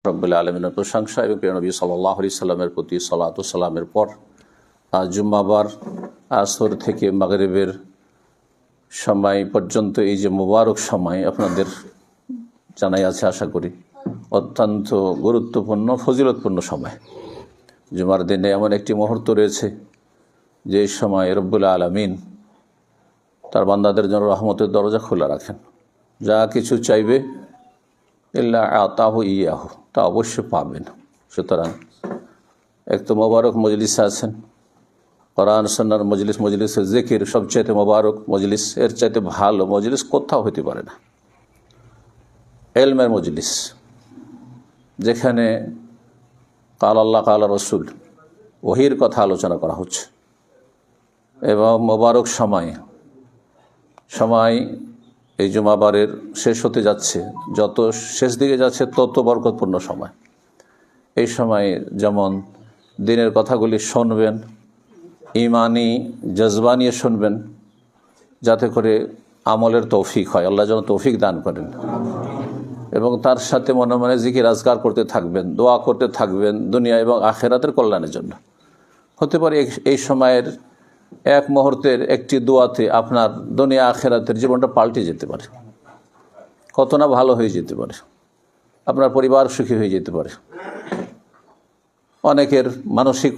রব্বুল আলমিনের প্রশংসা এবং প্রিয় নবী সাল্লাল্লাহু আলাইহি সাল্লামের প্রতি সালাত ও সালামের পর জুম্মাবার আসর থেকে মাগরিবের সময় পর্যন্ত এই যে মুবারক সময় আপনাদের জানাই আছে, আশা করি অত্যন্ত গুরুত্বপূর্ণ ফজিলতপূর্ণ সময়। জুমার দিনে এমন একটি মুহূর্ত রয়েছে যে সময় রব্বুল আলামিন তার বান্দাদের জন্য রহমতের দরজা খোলা রাখেন। যা কিছু চাইবে ইল্লা আতাহু ইয়াহু, তা অবশ্যই পাবেন। সুতরাং এক তো মোবারক মজলিস আছেন, কোরআন সুন্নাহর মজলিস, মজলিসের জিকির, সবচাইতে মোবারক মজলিস, এর চাইতে ভালো মজলিস কোথাও হতে পারে না। ইলমের মজলিস, যেখানে কাল আল্লাহ কাল রসুল ওহির কথা আলোচনা করা হচ্ছে, এবং মোবারক সময় এই জুমাবারের শেষ হতে যাচ্ছে, যত শেষ দিকে যাচ্ছে তত বরকতপূর্ণ সময়। এই সময়ে যেমন দিনের কথাগুলি শুনবেন, ইমানি জজবা নিয়ে শুনবেন, যাতে করে আমলের তৌফিক হয়। আল্লাহ যেন তৌফিক দান করেন। এবং তার সাথে মনে মনে জিকির আজকার করতে থাকবেন, দোয়া করতে থাকবেন দুনিয়া এবং আখেরাতের কল্যাণের জন্য। হতে পারে এই সময়ের এক মুহূর্তের একটি দোয়াতে আপনার দুনিয়া আখেরাতের জীবনটা পাল্টে যেতে পারে, কত না ভালো হয়ে যেতে পারে, আপনার পরিবার সুখী হয়ে যেতে পারে। অনেকের মানসিক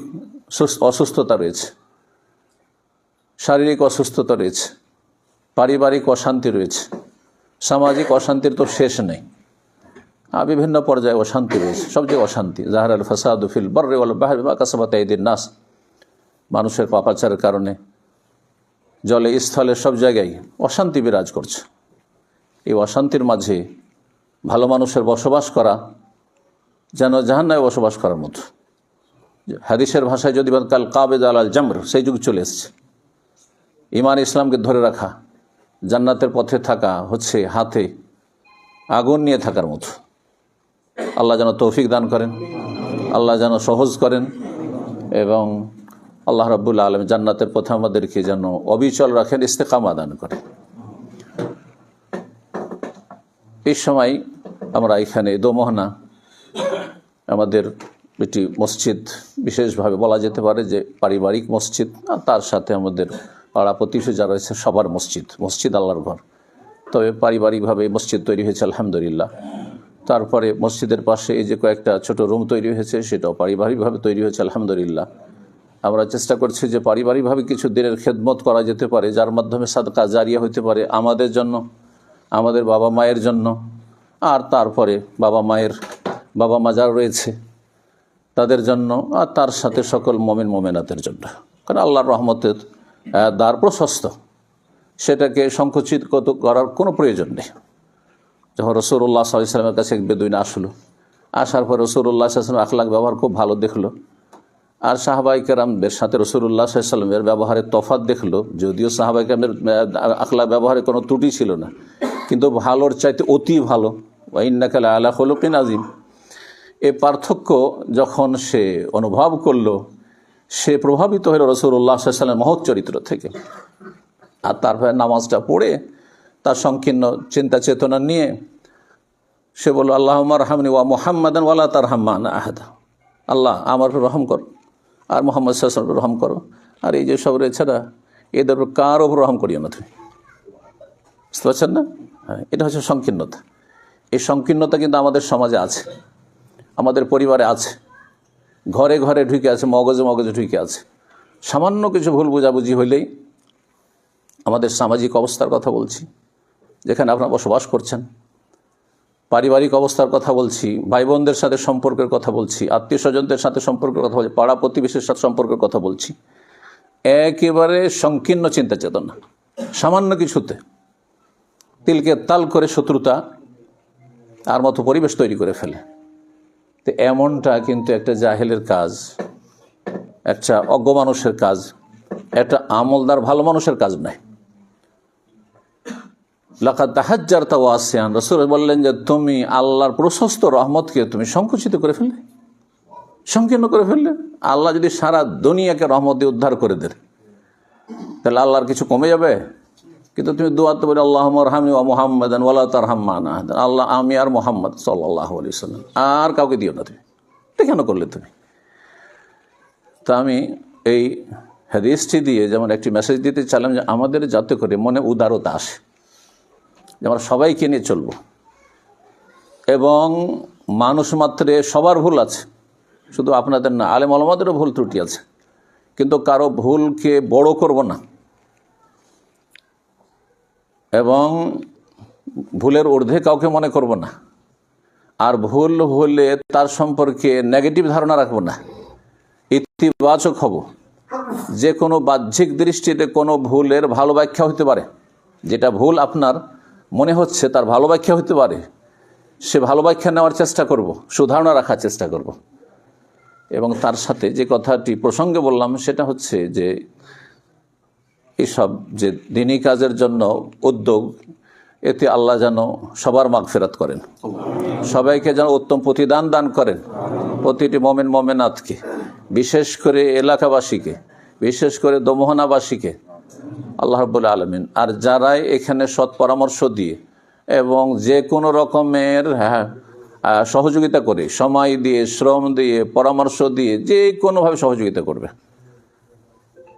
অসুস্থতা রয়েছে, শারীরিক অসুস্থতা রয়েছে, পারিবারিক অশান্তি রয়েছে, সামাজিক অশান্তির তো শেষ নেই। বিভিন্ন পর্যায়ে অশান্তি রয়েছে, সবচেয়ে অশান্তি জাহরাল ফাসাদু ফিল বাররি ওয়াল বাহরি বিমা কাসাবাত আইদিন নাস। মানুষের পাপাচারের কারণে জলে স্থলে সব জায়গায় অশান্তি বিরাজ করছে। এই অশান্তির মাঝে ভালো মানুষের বসবাস করা যেন জাহান্নামে বসবাস করার মতো। হাদিসের ভাষায় যদি কাল কাবেদ আল জামর, সেই যুগ চলে এসছে। ঈমান ইসলামকে ধরে রাখা, জান্নাতের পথে থাকা হচ্ছে হাতে আগুন নিয়ে থাকার মতো। আল্লাহ যেন তৌফিক দান করেন, আল্লাহ যেন সহজ করেন, এবং আল্লাহ রাব্বুল আলামিন জান্নাতের পথে আমাদেরকে যেন অবিচল রাখেন, ইস্তেকামা দান করেন। এই সময় আমরা এখানে দোমোহনা আমাদের এটি মসজিদ, বিশেষভাবে বলা যেতে পারে যে পারিবারিক মসজিদ, আর তার সাথে আমাদের পাড়া প্রতিবেশী যা রয়েছে সবার মসজিদ আল্লাহর ঘর। তবে পারিবারিকভাবে মসজিদ তৈরি হয়েছে আলহামদুলিল্লাহ। তারপরে মসজিদের পাশে এই যে কয়েকটা ছোট রুম তৈরি হয়েছে, সেটাও পারিবারিকভাবে তৈরি হয়েছে আলহামদুলিল্লাহ। আমরা চেষ্টা করছি যে পারিবারিকভাবে কিছু দিনের খেদমত করা যেতে পারে, যার মাধ্যমে সাদকা জারিয়া হতে পারে আমাদের জন্য, আমাদের বাবা মায়ের জন্য, আর তারপরে বাবা মা যারা রয়েছে তাদের জন্য, আর তার সাথে সকল মুমিন মুমিনাতের জন্য। কারণ আল্লাহর রহমতের দ্বার প্রশস্ত, সেটাকে সংকুচিত করার কোনো প্রয়োজন নেই। যখন রাসূলুল্লাহ সাল্লাল্লাহু আলাইহি ওয়াসাল্লামের কাছে এক বেদুইন আসলো, আসার পর রাসূলুল্লাহ সাল্লাল্লাহু আলাইহি ওয়াসাল্লাম আখলাক ব্যবহার খুব ভালো দেখলো, আর সাহাবায়ে কেরামদের সাথে রাসূলুল্লাহ সাল্লাল্লাহু আলাইহি ওয়াসাল্লামের ব্যবহারের তফাৎ দেখলো। যদিও সাহাবায়ে কেরামদের আখলাক ব্যবহারে কোনো ত্রুটি ছিল না, কিন্তু ভালোর চাইতে অতি ভালো। ওয়া ইন্নাকা লাআলা খুলুকিন আযীম। এই পার্থক্য যখন সে অনুভব করলো, সে প্রভাবিত হলো রাসূলুল্লাহ সাল্লাল্লাহু আলাইহি ওয়াসাল্লামের মহৎ চরিত্র থেকে। আর তারপরে নামাজটা পড়ে তার সংকীর্ণ চিন্তা চেতনা নিয়ে সে বলল, আল্লাহুম্মা রহমনি ওয়া মুহাম্মাদান ওয়ালা তারহাম মা'না আহাদা। আল্লাহ আমার রহম করো, আর মুহাম্মদ সাল্লাল্লাহু আলাইহি ওয়াসাল্লাম রহম করো, আর এই যে সব রয়েছে না, এদের কার ওপর রহম করিও না তুমি। বুঝতে পারছেন না? হ্যাঁ, এটা হচ্ছে সংকীর্ণতা। এই সংকীর্ণতা কিন্তু আমাদের সমাজে আছে, আমাদের পরিবারে আছে, ঘরে ঘরে ঢুকে আছে, মগজে ঢুকে আছে। সামান্য কিছু ভুল বোঝাবুঝি হইলেই, আমাদের সামাজিক অবস্থার কথা বলছি, যেখানে আপনারা বসবাস করছেন, পারিবারিক অবস্থার কথা বলছি, ভাই বোনদের সাথে সম্পর্কের কথা বলছি, আত্মীয় স্বজনদের সাথে সম্পর্কের কথা বলছি, পাড়া প্রতিবেশীর সাথে সম্পর্কের কথা বলছি। একেবারে সংকীর্ণ চিন্তা চেতনা, সামান্য কিছুতে তিলকে তাল করে শত্রুতা আর মতো পরিবেশ তৈরি করে ফেলে। তো এমনটা কিন্তু একটা জাহেলের কাজ, একটা অজ্ঞ মানুষের কাজ, একটা আমলদার ভালো মানুষের কাজ নয়। লাকাদ তাহাজ্জারতা ওয়াসিআন, রাসূল বললেন যে তুমি আল্লাহর প্রশস্ত রহমতকে তুমি সংকুচিত করে ফেললে, সংকীর্ণ করে ফেললে। আল্লাহ যদি সারা দুনিয়াকে রহমত দিয়ে উদ্ধার করে দেন, তাহলে আল্লাহর কিছু কমে যাবে? কিন্তু তুমি দোয়াতে বলে আল্লাহুম্মা আরহামনি ওয়া মুহাম্মাদান ওয়া লা তারহাম মা'না আহাদান, আল্লাহ আমি আর মুহাম্মদ সাল্লাল্লাহু আলাইহি ওয়াসাল্লাম, আর কাউকে দিও না তুমি। এটা কেন করলে তুমি? তা আমি এই হাদিসটি দিয়ে যেমন একটি মেসেজ দিতে চাইলাম যে আমাদের যাতে করে মনে উদারতা আসে, যে আমরা সবাইকে নিয়ে চলব, এবং মানুষ মাত্রে সবার ভুল আছে, শুধু আপনাদের না, আলেম ওলামাদেরও ভুল ত্রুটি আছে, কিন্তু কারো ভুলকে বড় করব না এবং ভুলের ঊর্ধ্বে কাউকে মনে করব না, আর ভুল হলে তার সম্পর্কে নেগেটিভ ধারণা রাখব না, ইতিবাচক হব। যে কোনো বাহ্যিক দৃষ্টিতে কোনো ভুলের ভালো ব্যাখ্যা হতে পারে, যেটা ভুল আপনার মনে হচ্ছে তার ভালো ব্যাখ্যা হতে পারে, সে ভালো ব্যাখ্যা নেওয়ার চেষ্টা করব, সুধারণা রাখার চেষ্টা করব। এবং তার সাথে যে কথাটি প্রসঙ্গে বললাম সেটা হচ্ছে যে এসব যে দ্বীনি কাজের জন্য উদ্যোগ, এতে আল্লাহ যেন সবার মাগফিরাত করেন, সবাইকে যেন উত্তম প্রতিদান দান করেন, প্রতিটি মোমেন মোমেনাতকে, বিশেষ করে এলাকাবাসীকে, বিশেষ করে দোমোহনাবাসীকে আল্লাহ রাব্বুল আলামিন। আর যারাই এখানে সৎ পরামর্শ দিয়ে এবং যে কোনো রকমের সহযোগিতা করে, সময় দিয়ে, শ্রম দিয়ে, পরামর্শ দিয়ে, যে কোনোভাবে সহযোগিতা করবে,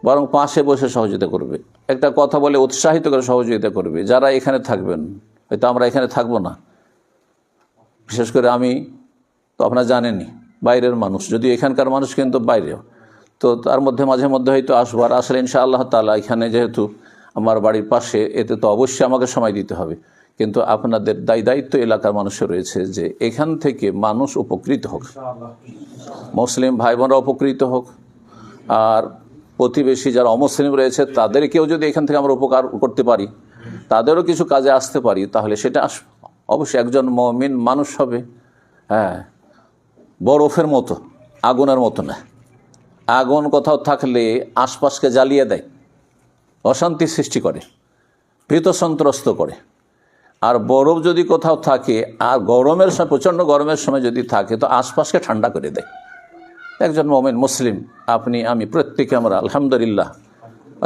বরং পাশে বসে সহযোগিতা করবে, একটা কথা বলে উৎসাহিত করে সহযোগিতা করবে, যারা এখানে থাকবেন। হয়তো আমরা এখানে থাকবো না, বিশেষ করে আমি তো আপনারা জানেনই বাইরের মানুষ, যদি এখানকার মানুষ কিন্তু বাইরেও, তো তার মধ্যে মাঝে মধ্যে হয়তো আসবো, আর আসলে ইনশাআল্লাহ তাআলা এখানে যেহেতু আমার বাড়ির পাশে, এতে তো অবশ্যই আমাকে সময় দিতে হবে, কিন্তু আপনাদের দায়িত্ব এলাকার মানুষের রয়েছে যে এখান থেকে মানুষ উপকৃত হোক, মুসলিম ভাই বোনরা উপকৃত হোক, আর প্রতিবেশী যারা অমুসলিম রয়েছে তাদেরকেও যদি এখান থেকে আমরা উপকার করতে পারি, তাদেরও কিছু কাজে আসতে পারি, তাহলে সেটা অবশ্যই একজন মুমিন মানুষ হবে। হ্যাঁ, বরফের মতো, আগুনের মতো না। আগুন কোথাও থাকলে আশপাশকে জ্বালিয়ে দেয়, অশান্তি সৃষ্টি করে, ভীত সন্ত্রস্ত করে। আর বরফ যদি কোথাও থাকে আর গরমের সময়, প্রচণ্ড গরমের সময় যদি থাকে, তো আশপাশকে ঠান্ডা করে দেয়। একজন মুমিন মুসলিম আপনি আমি প্রত্যেকে আমরা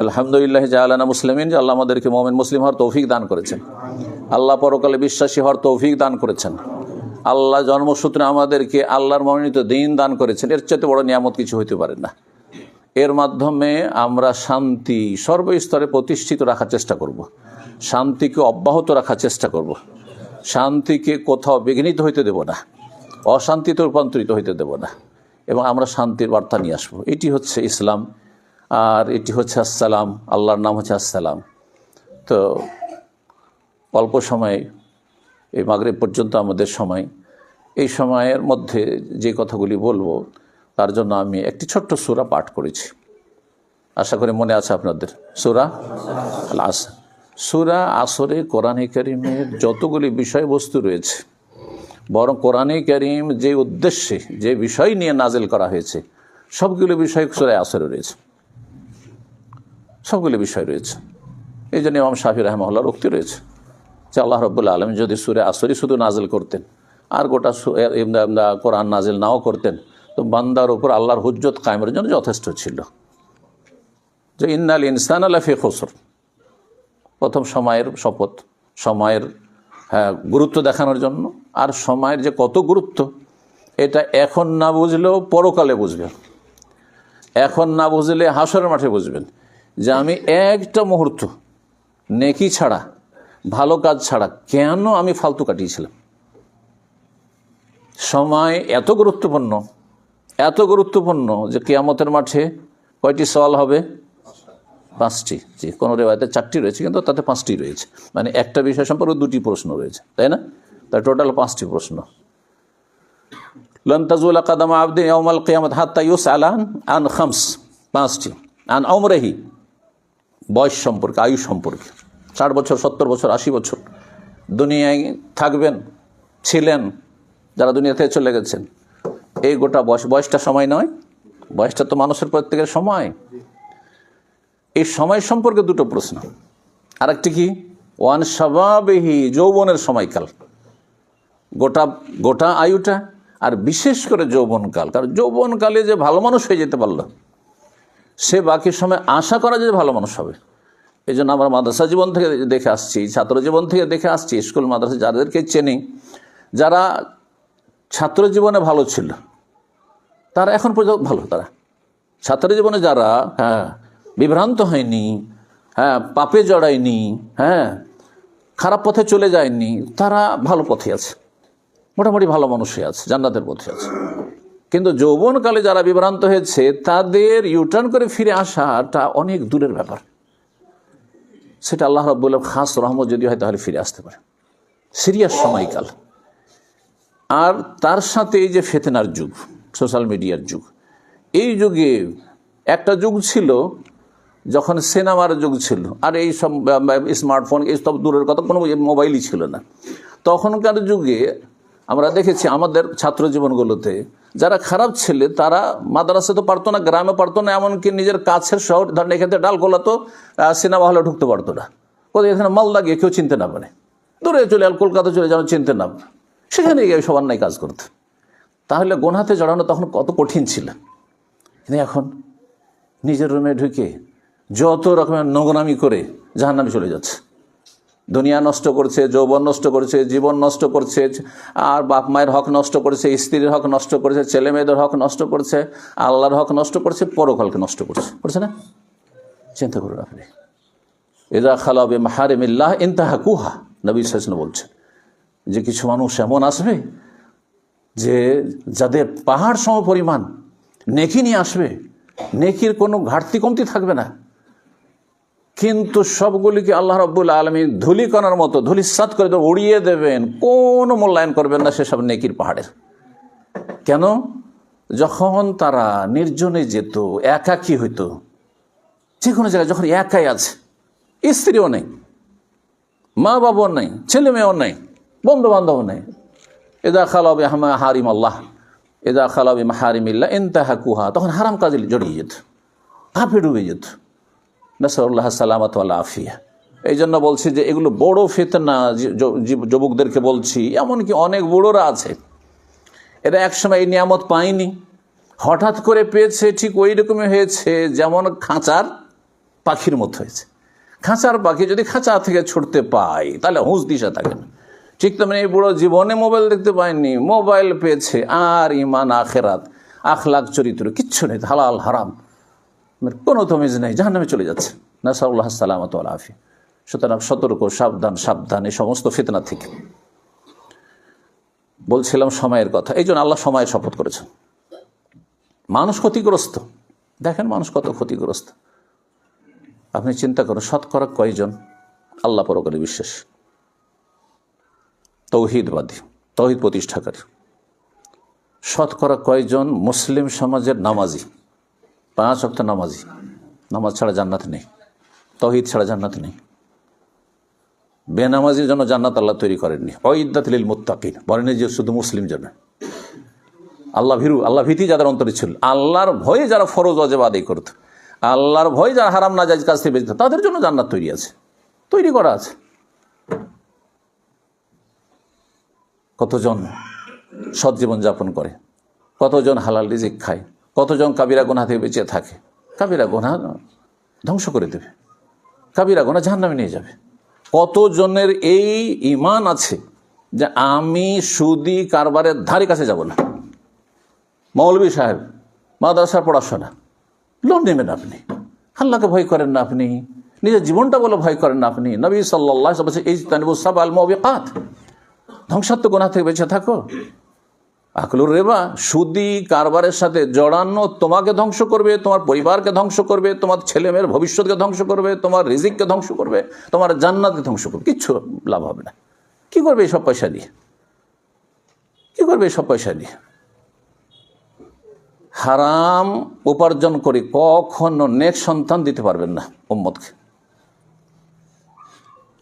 আলহামদুলিল্লাহ জাআলানা মুসলিমিন, যে আল্লাহ আমাদেরকে মুমিন মুসলিম হওয়ার তৌফিক দান করেছেন, আল্লাহ পরকালে বিশ্বাসী হওয়ার তৌফিক দান করেছেন, আল্লাহ জন্মসূত্রে আমাদেরকে আল্লাহর মনোনীত দিন দান করেছেন। এর চেয়ে বড় নিয়ামত কিছু হইতে পারে না। এর মাধ্যমে আমরা শান্তি সর্বস্তরে প্রতিষ্ঠিত রাখার চেষ্টা করব, শান্তিকে অব্যাহত রাখার চেষ্টা করব, শান্তিকে কোথাও বিঘ্নিত হইতে দেব না, অশান্তিতে রূপান্তরিত হইতে দেব না, এবং আমরা শান্তির বার্তা নিয়ে আসবো। এটি হচ্ছে ইসলাম, আর এটি হচ্ছে আসসালাম, আল্লাহর নাম হচ্ছে আসসালাম। তো অল্প সময়, এই মাগরিব পর্যন্ত আমাদের সময়, এই সময়ের মধ্যে যে কথাগুলি বলবো তার জন্য আমি একটি ছোট্ট সূরা পাঠ করেছি, আশা করি মনে আছে আপনাদের। সূরা আল আসর। সূরা আসরে কোরআনে কারীমের যতগুলি বিষয়বস্তু রয়েছে, বরং কোরআনে কারীম যে উদ্দেশ্যে, যে বিষয় নিয়ে নাজিল করা হয়েছে, সবগুলো বিষয় সূরা আসরে রয়েছে, সবগুলো বিষয় রয়েছে। এই জন্য ইমাম শাফি রাহিমাহুল্লাহর উক্তি রয়েছে যে আল্লাহ রাব্বুল আলামিন যদি সূরা আসরই শুধু নাজিল করতেন আর গোটা কোরআন নাজিল নাও করতেন, তো বান্দার উপর আল্লাহর হুজ্জত কায়েমের জন্য যথেষ্ট ছিল। যে ইন্নাল ইনসানা লাফি খুসর, প্রথম সময়ের শপথ, সময়ের গুরুত্ব দেখানোর জন্য। আর সময়ের যে কত গুরুত্ব, এটা এখন না বুঝলেও পরকালে বুঝবেন, এখন না বুঝলে হাসরের মাঠে বুঝবেন যে আমি একটা মুহূর্ত নেকি ছাড়া, ভালো কাজ ছাড়া কেন আমি ফালতু কাটিয়েছিলাম। সময় এত গুরুত্বপূর্ণ, এত গুরুত্বপূর্ণ যে কিয়ামতের মাঠে কয়টি সওয়াল হবে? 5টি। জি, কোনো রিওয়ায়াতে 4টি রয়েছে, কিন্তু তাতে 5টি রয়েছে, মানে একটা বিষয় সম্পর্কে 2টি প্রশ্ন রয়েছে, তাই না? তার টোটাল 5টি প্রশ্ন। লান তাজুলা কাদামা আবদি ইয়াউমাল কিয়ামাত হাত্তা ইউসআলা আন খামস, 5টি। আন উমরিহি, বয়স সম্পর্কে, আয়ু সম্পর্কে, 60 বছর, 70 বছর, 80 বছর দুনিয়ায় থাকবেন, ছিলেন, যারা দুনিয়া থেকে চলে গেছেন, এই গোটা বয়সটা সময় নয়, বয়সটা তো মানুষের প্রত্যেকের সময়। এই সময় সম্পর্কে 2টো প্রশ্ন। আরেকটি কি? ওয়ান শাবাবিহি, যৌবনের সময়কাল, গোটা আয়ুটা, আর বিশেষ করে যৌবনকাল। কারণ যৌবনকালে যে ভালো মানুষ হয়ে যেতে পারল, সে বাকি সময় আশা করা যে ভালো মানুষ হবে, এই জন্য আমরা মাদ্রাসা জীবন থেকে দেখে আসছি, ছাত্র জীবন থেকে দেখে আসছি, স্কুল মাদ্রাসা যাদেরকে চেনি, যারা ছাত্র জীবনে ভালো ছিল তারা এখন পর্যন্ত ভালো। তারা ছাত্র জীবনে যারা বিভ্রান্ত হয়নি, পাপে জড়ায়নি, খারাপ পথে চলে যায়নি, তারা ভালো পথে আছে, মোটামুটি ভালো মানুষই আছে, জান্নাতের পথে আছে। কিন্তু যৌবনকালে যারা বিভ্রান্ত হয়েছে তাদের ইউটার্ন করে ফিরে আসাটা অনেক দূরের ব্যাপার। সেটা আল্লাহ রাব্বুল আলামিন খাস রহমত যদি হয় তাহলে ফিরে আসতে পারে, সিরিয়াস সময়কাল। আর তার সাথে এই যে ফিতনার যুগ, সোশ্যাল মিডিয়ার যুগ, এই যুগে একটা যুগ ছিল যখন সিনেমার যুগ ছিল, আর এই সব স্মার্টফোন এই সব দূরের কথা, কোনো মোবাইলই ছিল না। তখনকার যুগে আমরা দেখেছি আমাদের ছাত্র জীবনগুলোতে যারা খারাপ ছেলে তারা মাদ্রাসা তো পারতো না, গ্রামে পারতো না, এমনকি নিজের কাছের শহর ধরেন এখান থেকে ডালগোলা তো সিনেমা হলে ঢুকতে পারতো না, কোথায় এখানে মালদা গিয়ে কেউ চিনতে না পারে, দূরে চলে কলকাতা চলে যেন চিনতে না পারে, সেখানে গিয়ে সবার নাই কাজ করতে। তাহলে গোনাতে জড়ানো তখন কত কঠিন ছিল। কিন্তু এখন নিজের রুমে ঢুকে যত রকমের নোংরামি করে জাহান্নামে চলে যাচ্ছে, দুনিয়া নষ্ট করছে, যৌবন নষ্ট করছে, জীবন নষ্ট করছে, আর বাপ মায়ের হক নষ্ট করছে, স্ত্রীর হক নষ্ট করছে, ছেলে মেয়েদের হক নষ্ট করছে, আল্লাহর হক নষ্ট করছে, পরকালকে নষ্ট করছে না? চিন্তা করুন আপনি। ইযা খালা বিমাহারিমিল্লাহ ইনতাহাকুহা, নবী সাল্লাল্লাহু আলাইহি ওয়াসাল্লাম বলছেন যে কিছু মানুষ এমন আসবে যে যাদের পাহাড় সম পরিমাণ নেকি নিয়ে আসবে, নেকির কোনো ঘাটতি কমতি থাকবে না, কিন্তু সবগুলিকে আল্লাহ রাব্বুল আলামিন ধূলিকণার মতো ধূলিসাৎ করে উড়িয়ে দেবেন, কোনো মূল্যায়ন করবেন না সেসব নেকির পাহাড়ের। কেন? যখন তারা নির্জনে যেত, একাকী হইতো, যে কোনো জায়গায় যখন একাই আছে, স্ত্রীও নেই, মা বাবাও নেই, ছেলে মেয়েও নেই, বন্ধু বান্ধব নেই, ইযা খালা বিমাহারিম আল্লাহ ইযা খালা বিমাহারিমিল্লাহ ইনতাহাকুহা, তখন হারাম কাজে জড়িয়ে যেত, পাপে ডুবে যেত। নাসআলুল্লাহ সালামাত ওয়াল আফিয়া। এই জন্য বলছি যে এগুলো বড় ফিতনা, যুবকদেরকে বলছি, এমনকি অনেক বুড়োরা আছে, এরা একসময় এই নিয়ামত পায়নি, হঠাৎ করে পেয়েছে, ঠিক ওই রকমই হয়েছে যেমন খাঁচার পাখির মতো হয়েছে। খাঁচার পাখি যদি খাঁচা থেকে ছুটতে পায় তাহলে হুঁশ দিশা থাকে না, ঠিক তেমনি এই বুড়ো জীবনে মোবাইল দেখতে পায়নি, মোবাইল পেয়েছে, আর ইমান আখেরাত আখলাক চরিত্র কিচ্ছু নেই, হালাল হারাম কোনো তমিজ নেই, জাহান্নামে চলে যাচ্ছে। নাসআলুল্লাহ সালামাত ওয়াল আফিয়া। সুতরাং সতর্ক, সাবধান এই সমস্ত ফিতনা থেকে। বলছিলাম সময়ের কথা, এই জন্য আল্লাহ সময়ের শপথ করেছেন। মানুষ ক্ষতিগ্রস্ত, দেখেন মানুষ কত ক্ষতিগ্রস্ত। আপনি চিন্তা করুন, শতকরা কয়জন আল্লাহ পরকালে বিশ্বাস, তৌহিদবাদী, তৌহিদ প্রতিষ্ঠাকারী? শতকরা কয়জন মুসলিম সমাজের নামাজি, 5 ওয়াক্ত নামাজি? নামাজ ছাড়া জান্নাত নেই, তৌহিদ ছাড়া জান্নাত নেই। বেনামাজির জন্য জান্নাত আল্লাহ তৈরি করেননি। উইদ্দাত লিল মুত্তাকিন বলেন যে শুধু মুসলিম জন্য, আল্লাহ ভীরু, আল্লাহ ভীতি যাদের অন্তরে ছিল, আল্লাহর ভয়ে যারা ফরজ ওয়াজিব আদায় করত, আল্লাহর ভয়ে যারা হারাম নাজায়েজ কাজ থেকে বেঁচে, তাদের জন্য জান্নাত তৈরি আছে, তৈরি করা আছে। কতজন সৎ জীবন যাপন করে, কতজন হালাল রিজিক খায়, কতজন কাবিরা গুনাহ থেকে বেঁচে থাকে। কাবিরা গুনাহ ধ্বংস করে দেবে, কাবিরা গুনাহ জাহান্নামে নিয়ে যাবে। কতজনের এই ঈমান আছে যে আমি সুদি কারবারের ধারে কাছে যাব না। মৌলভী সাহেব, মাদ্রাসার পড়াশোনা, লোন নেবেন আপনি, আল্লাহকে ভয় করেন না আপনি, নিজের জীবনটা বলে ভয় করেন না আপনি। নবী সাল্লাল্লাহু আলাইহি ওয়াসাল্লাম ইজতানিবুস সাবআল মুবিকাত, ধ্বংসাত্মক গুনাহ থেকে বেঁচে থাকো। আকলুর রিবা, সুদি কারবারের সাথে জড়ানো তোমাকে ধ্বংস করবে, তোমার পরিবারকে ধ্বংস করবে, তোমার ছেলে মেয়ের ভবিষ্যৎকে ধ্বংস করবে, তোমার রিজিককে ধ্বংস করবে, তোমার জান্নাতকে ধ্বংস করবে, কিচ্ছু লাভ হবে না। কি করবে এইসব পয়সা দিয়ে? কি করবে এইসব পয়সা দিয়ে? হারাম উপার্জন করে কখনো নেক সন্তান দিতে পারবেন না উম্মতকে।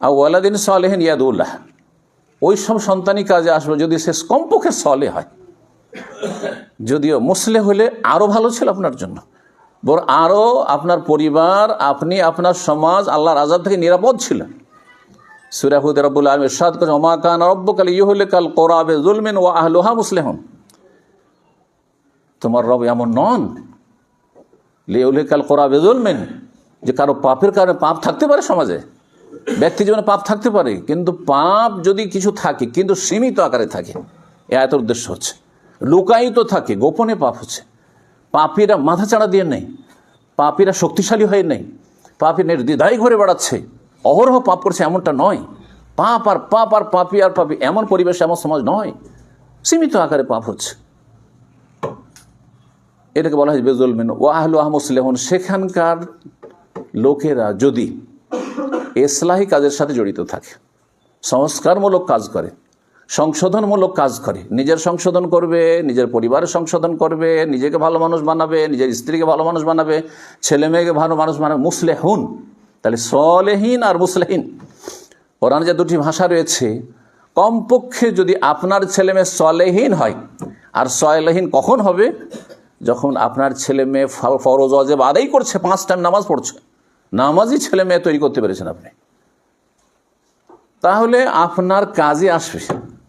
আর ওয়ালাদিন সালেহিন ইয়াদুল্লাহ, ওই সব সন্তানই কাজে আসবে যদি সে কমপক্ষে সলে হয়। যদিও মুসলিম হলে আরো ভালো ছিল আপনার জন্য, বরং আরো আপনার পরিবার, আপনি, আপনার সমাজ আল্লাহর আযাব থেকে নিরাপদ ছিল। সূরা হুদ রব্বুল আলামিন ইরশাদ করেন, ওমা কানা রাব্বুকা লিইহলিকাল কুরা বিযুলমিন ওয়া আহলুহা মুসলিহুন। তোমার রব এমন নন, লিইহলিকাল কুরা বিযুলমিন যে কারো পাপের কারণে পাপ থাকতে পারে সমাজে, ব্যক্তি জীবনে পাপ থাকতে পারে, কিন্তু পাপ যদি কিছু থাকে কিন্তু সীমিত আকারে থাকে, এ আয়াতের উদ্দেশ্য হচ্ছে। লুকায়িত থাকে, গোপনে পাপ হচ্ছে, পাপীরা মাথা চাড়া দিয়ে নেই, পাপীরা শক্তিশালী হয়ে নেই, পাপী নির্দ্বিধায় ঘুরে বেড়াচ্ছে, অহরহ পাপ করছে, এমনটা নয়। পাপ আর পাপ আর পাপী আর পাপী, এমন পরিবেশ এমন সমাজ নয়, সীমিত আকারে পাপ হচ্ছে। এটাকে বলা হয় বেজুলমিন ও আহলু আহমুসলেহন। সেখানকার লোকেরা যদি ইসলাহি কাজের সাথে জড়িত থাকে, সংস্কারমূলক কাজ করে, সংশোধনমূলক কাজ করে, নিজের সংশোধন করবে, নিজের পরিবারের সংশোধন করবে, নিজেকে ভালো মানুষ বানাবে, নিজের স্ত্রীকে ভালো মানুষ বানাবে, ছেলে মেয়েকে ভালো মানুষ বানাবে, মুসলেহুন। তাহলে সলেহীন আর মুসলেহীন, কোরআনে যে দুটি ভাষা রয়েছে, কমপক্ষে যদি আপনার ছেলে মেয়ে সলেহীন হয়, আর সলেহীন কখন হবে? যখন আপনার ছেলে মেয়ে ফরজ ওয়াজিব আদায় করছে, 5 টাইম নামাজ পড়ছে, নামাজি ছেলে মেয়ে তৈরি করতে পেরেছেন আপনি, তাহলে আপনার কাজে আসবে।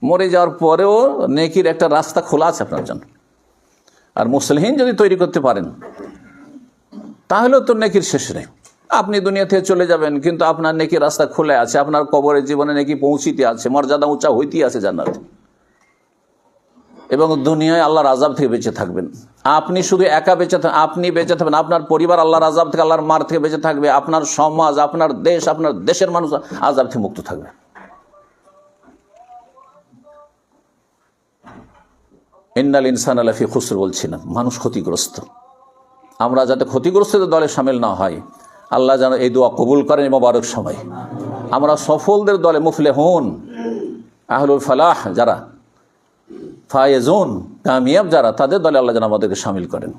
মরে যাওয়ার পরেও নেকির একটা রাস্তা খোলা আছে আপনার জন্য। আর মুসলিহীন যদি তৈরি করতে পারেন, তাহলেও তো নেকির শেষ নেই। আপনি দুনিয়া থেকে চলে যাবেন, কিন্তু আপনার নেকির রাস্তা খুলে আছে, আপনার কবরের জীবনে নেকি পৌঁছিতে আছে, মর্যাদা উঁচা হইতে আছে জান্নাতে, এবং দুনিয়ায় আল্লাহর আযাব থেকে বেঁচে থাকবেন। আপনি শুধু একা বেঁচে থাকবেন, আপনি বেঁচে থাকবেন, আপনার পরিবার আল্লাহর আযাব থেকে, আল্লাহর মার থেকে বেঁচে থাকবে, আপনার সমাজ, আপনার দেশ, আপনার দেশের মানুষ আযাব থেকে মুক্ত থাকবে। ইন্নাল ইনসানা লাফি খুসর বলছিলাম, মানুষ ক্ষতিগ্রস্ত। আমরা যাতে ক্ষতিগ্রস্তদের দলে শামিল না হয়, আল্লাহ যেন এই দোয়া কবুল করেন মোবারক সময়। আমরা সফলদের দলে, মুফলেহুন, আহলুল ফালাহ যারা, ফায়েজুন, কামিয়াব যারা, তাদের দলে আল্লাহ যেন আমাদেরকে শামিল করেন।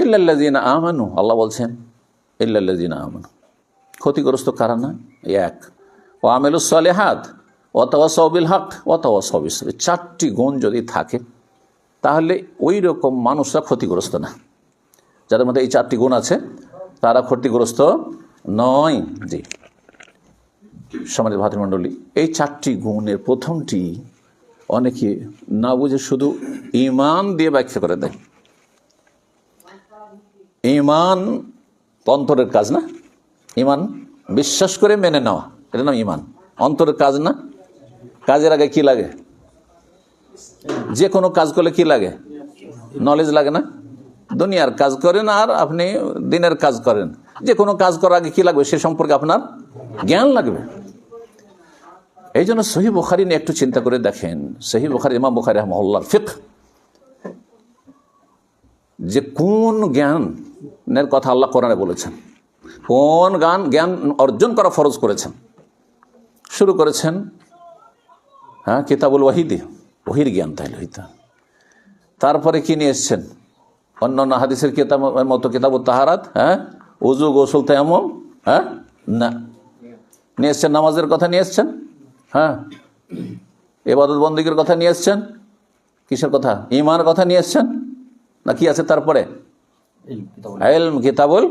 ইল্লাল্লাযিনা আমানু, আল্লাহ বলছেন ইল্লাল্লাযিনা আমানু। ক্ষতিগ্রস্ত কারা না? এক, ওয়া আমিলুস সালিহাত ওয়া তাওয়াসাউ বিল হক ওয়া তাওয়াসাউ বিস সাবর। 4টি গুণ যদি থাকে, তাহলে ওই রকম মানুষরা ক্ষতিগ্রস্ত না। যাদের মধ্যে এই 4টি গুণ আছে, তারা ক্ষতিগ্রস্ত নয়। জি সম্মানিত ভাতৃমণ্ডলী, এই 4টি গুণের প্রথমটি অনেকে না বুঝে শুধু ঈমান দিয়ে ব্যাখ্যা করে দেয়। ঈমান অন্তরের কাজ না? ঈমান বিশ্বাস করে মেনে নেওয়া, এটা নাম ঈমান। অন্তরের কাজ না? কাজের আগে কি লাগে? যে কোনো কাজ করলে কি লাগে? নলেজ লাগে না? দুনিয়ার কাজ করেন আর আপনি দিনের কাজ করেন, যে কোনো কাজ করার আগে কি লাগবে? সে সম্পর্কে আপনার জ্ঞান লাগবে। এই জন্য সহিহ বুখারী নিয়ে একটু চিন্তা করে দেখেন। সহিহ বুখারী, ইমাম বুখারী রাহিমাহুল্লাহর ফিকহ, যে কোন জ্ঞানের কথা আল্লাহ কোরআনে বলেছেন, কোন জ্ঞান অর্জন করা ফরজ করেছেন, শুরু করেছেন কিতাবুল ওয়াহিদি, ওহির জ্ঞান তাইলে হইতে। তারপরে কি নিয়ে এসছেন? অন্যান্য হাদিসের কিতাবের মতো কিতাবুত তাহারাত, উযু, গোসল, তায়াম্মুম, না, নিয়ে এসছেন নামাজের কথা নিয়ে এসছেন, ইবাদত বন্দেগীর কথা নিয়ে এসছেন, কিসের কথা? ঈমানের কথা নিয়ে এসছেন, না কি আছে তারপরে? ইলম, কিতাবুল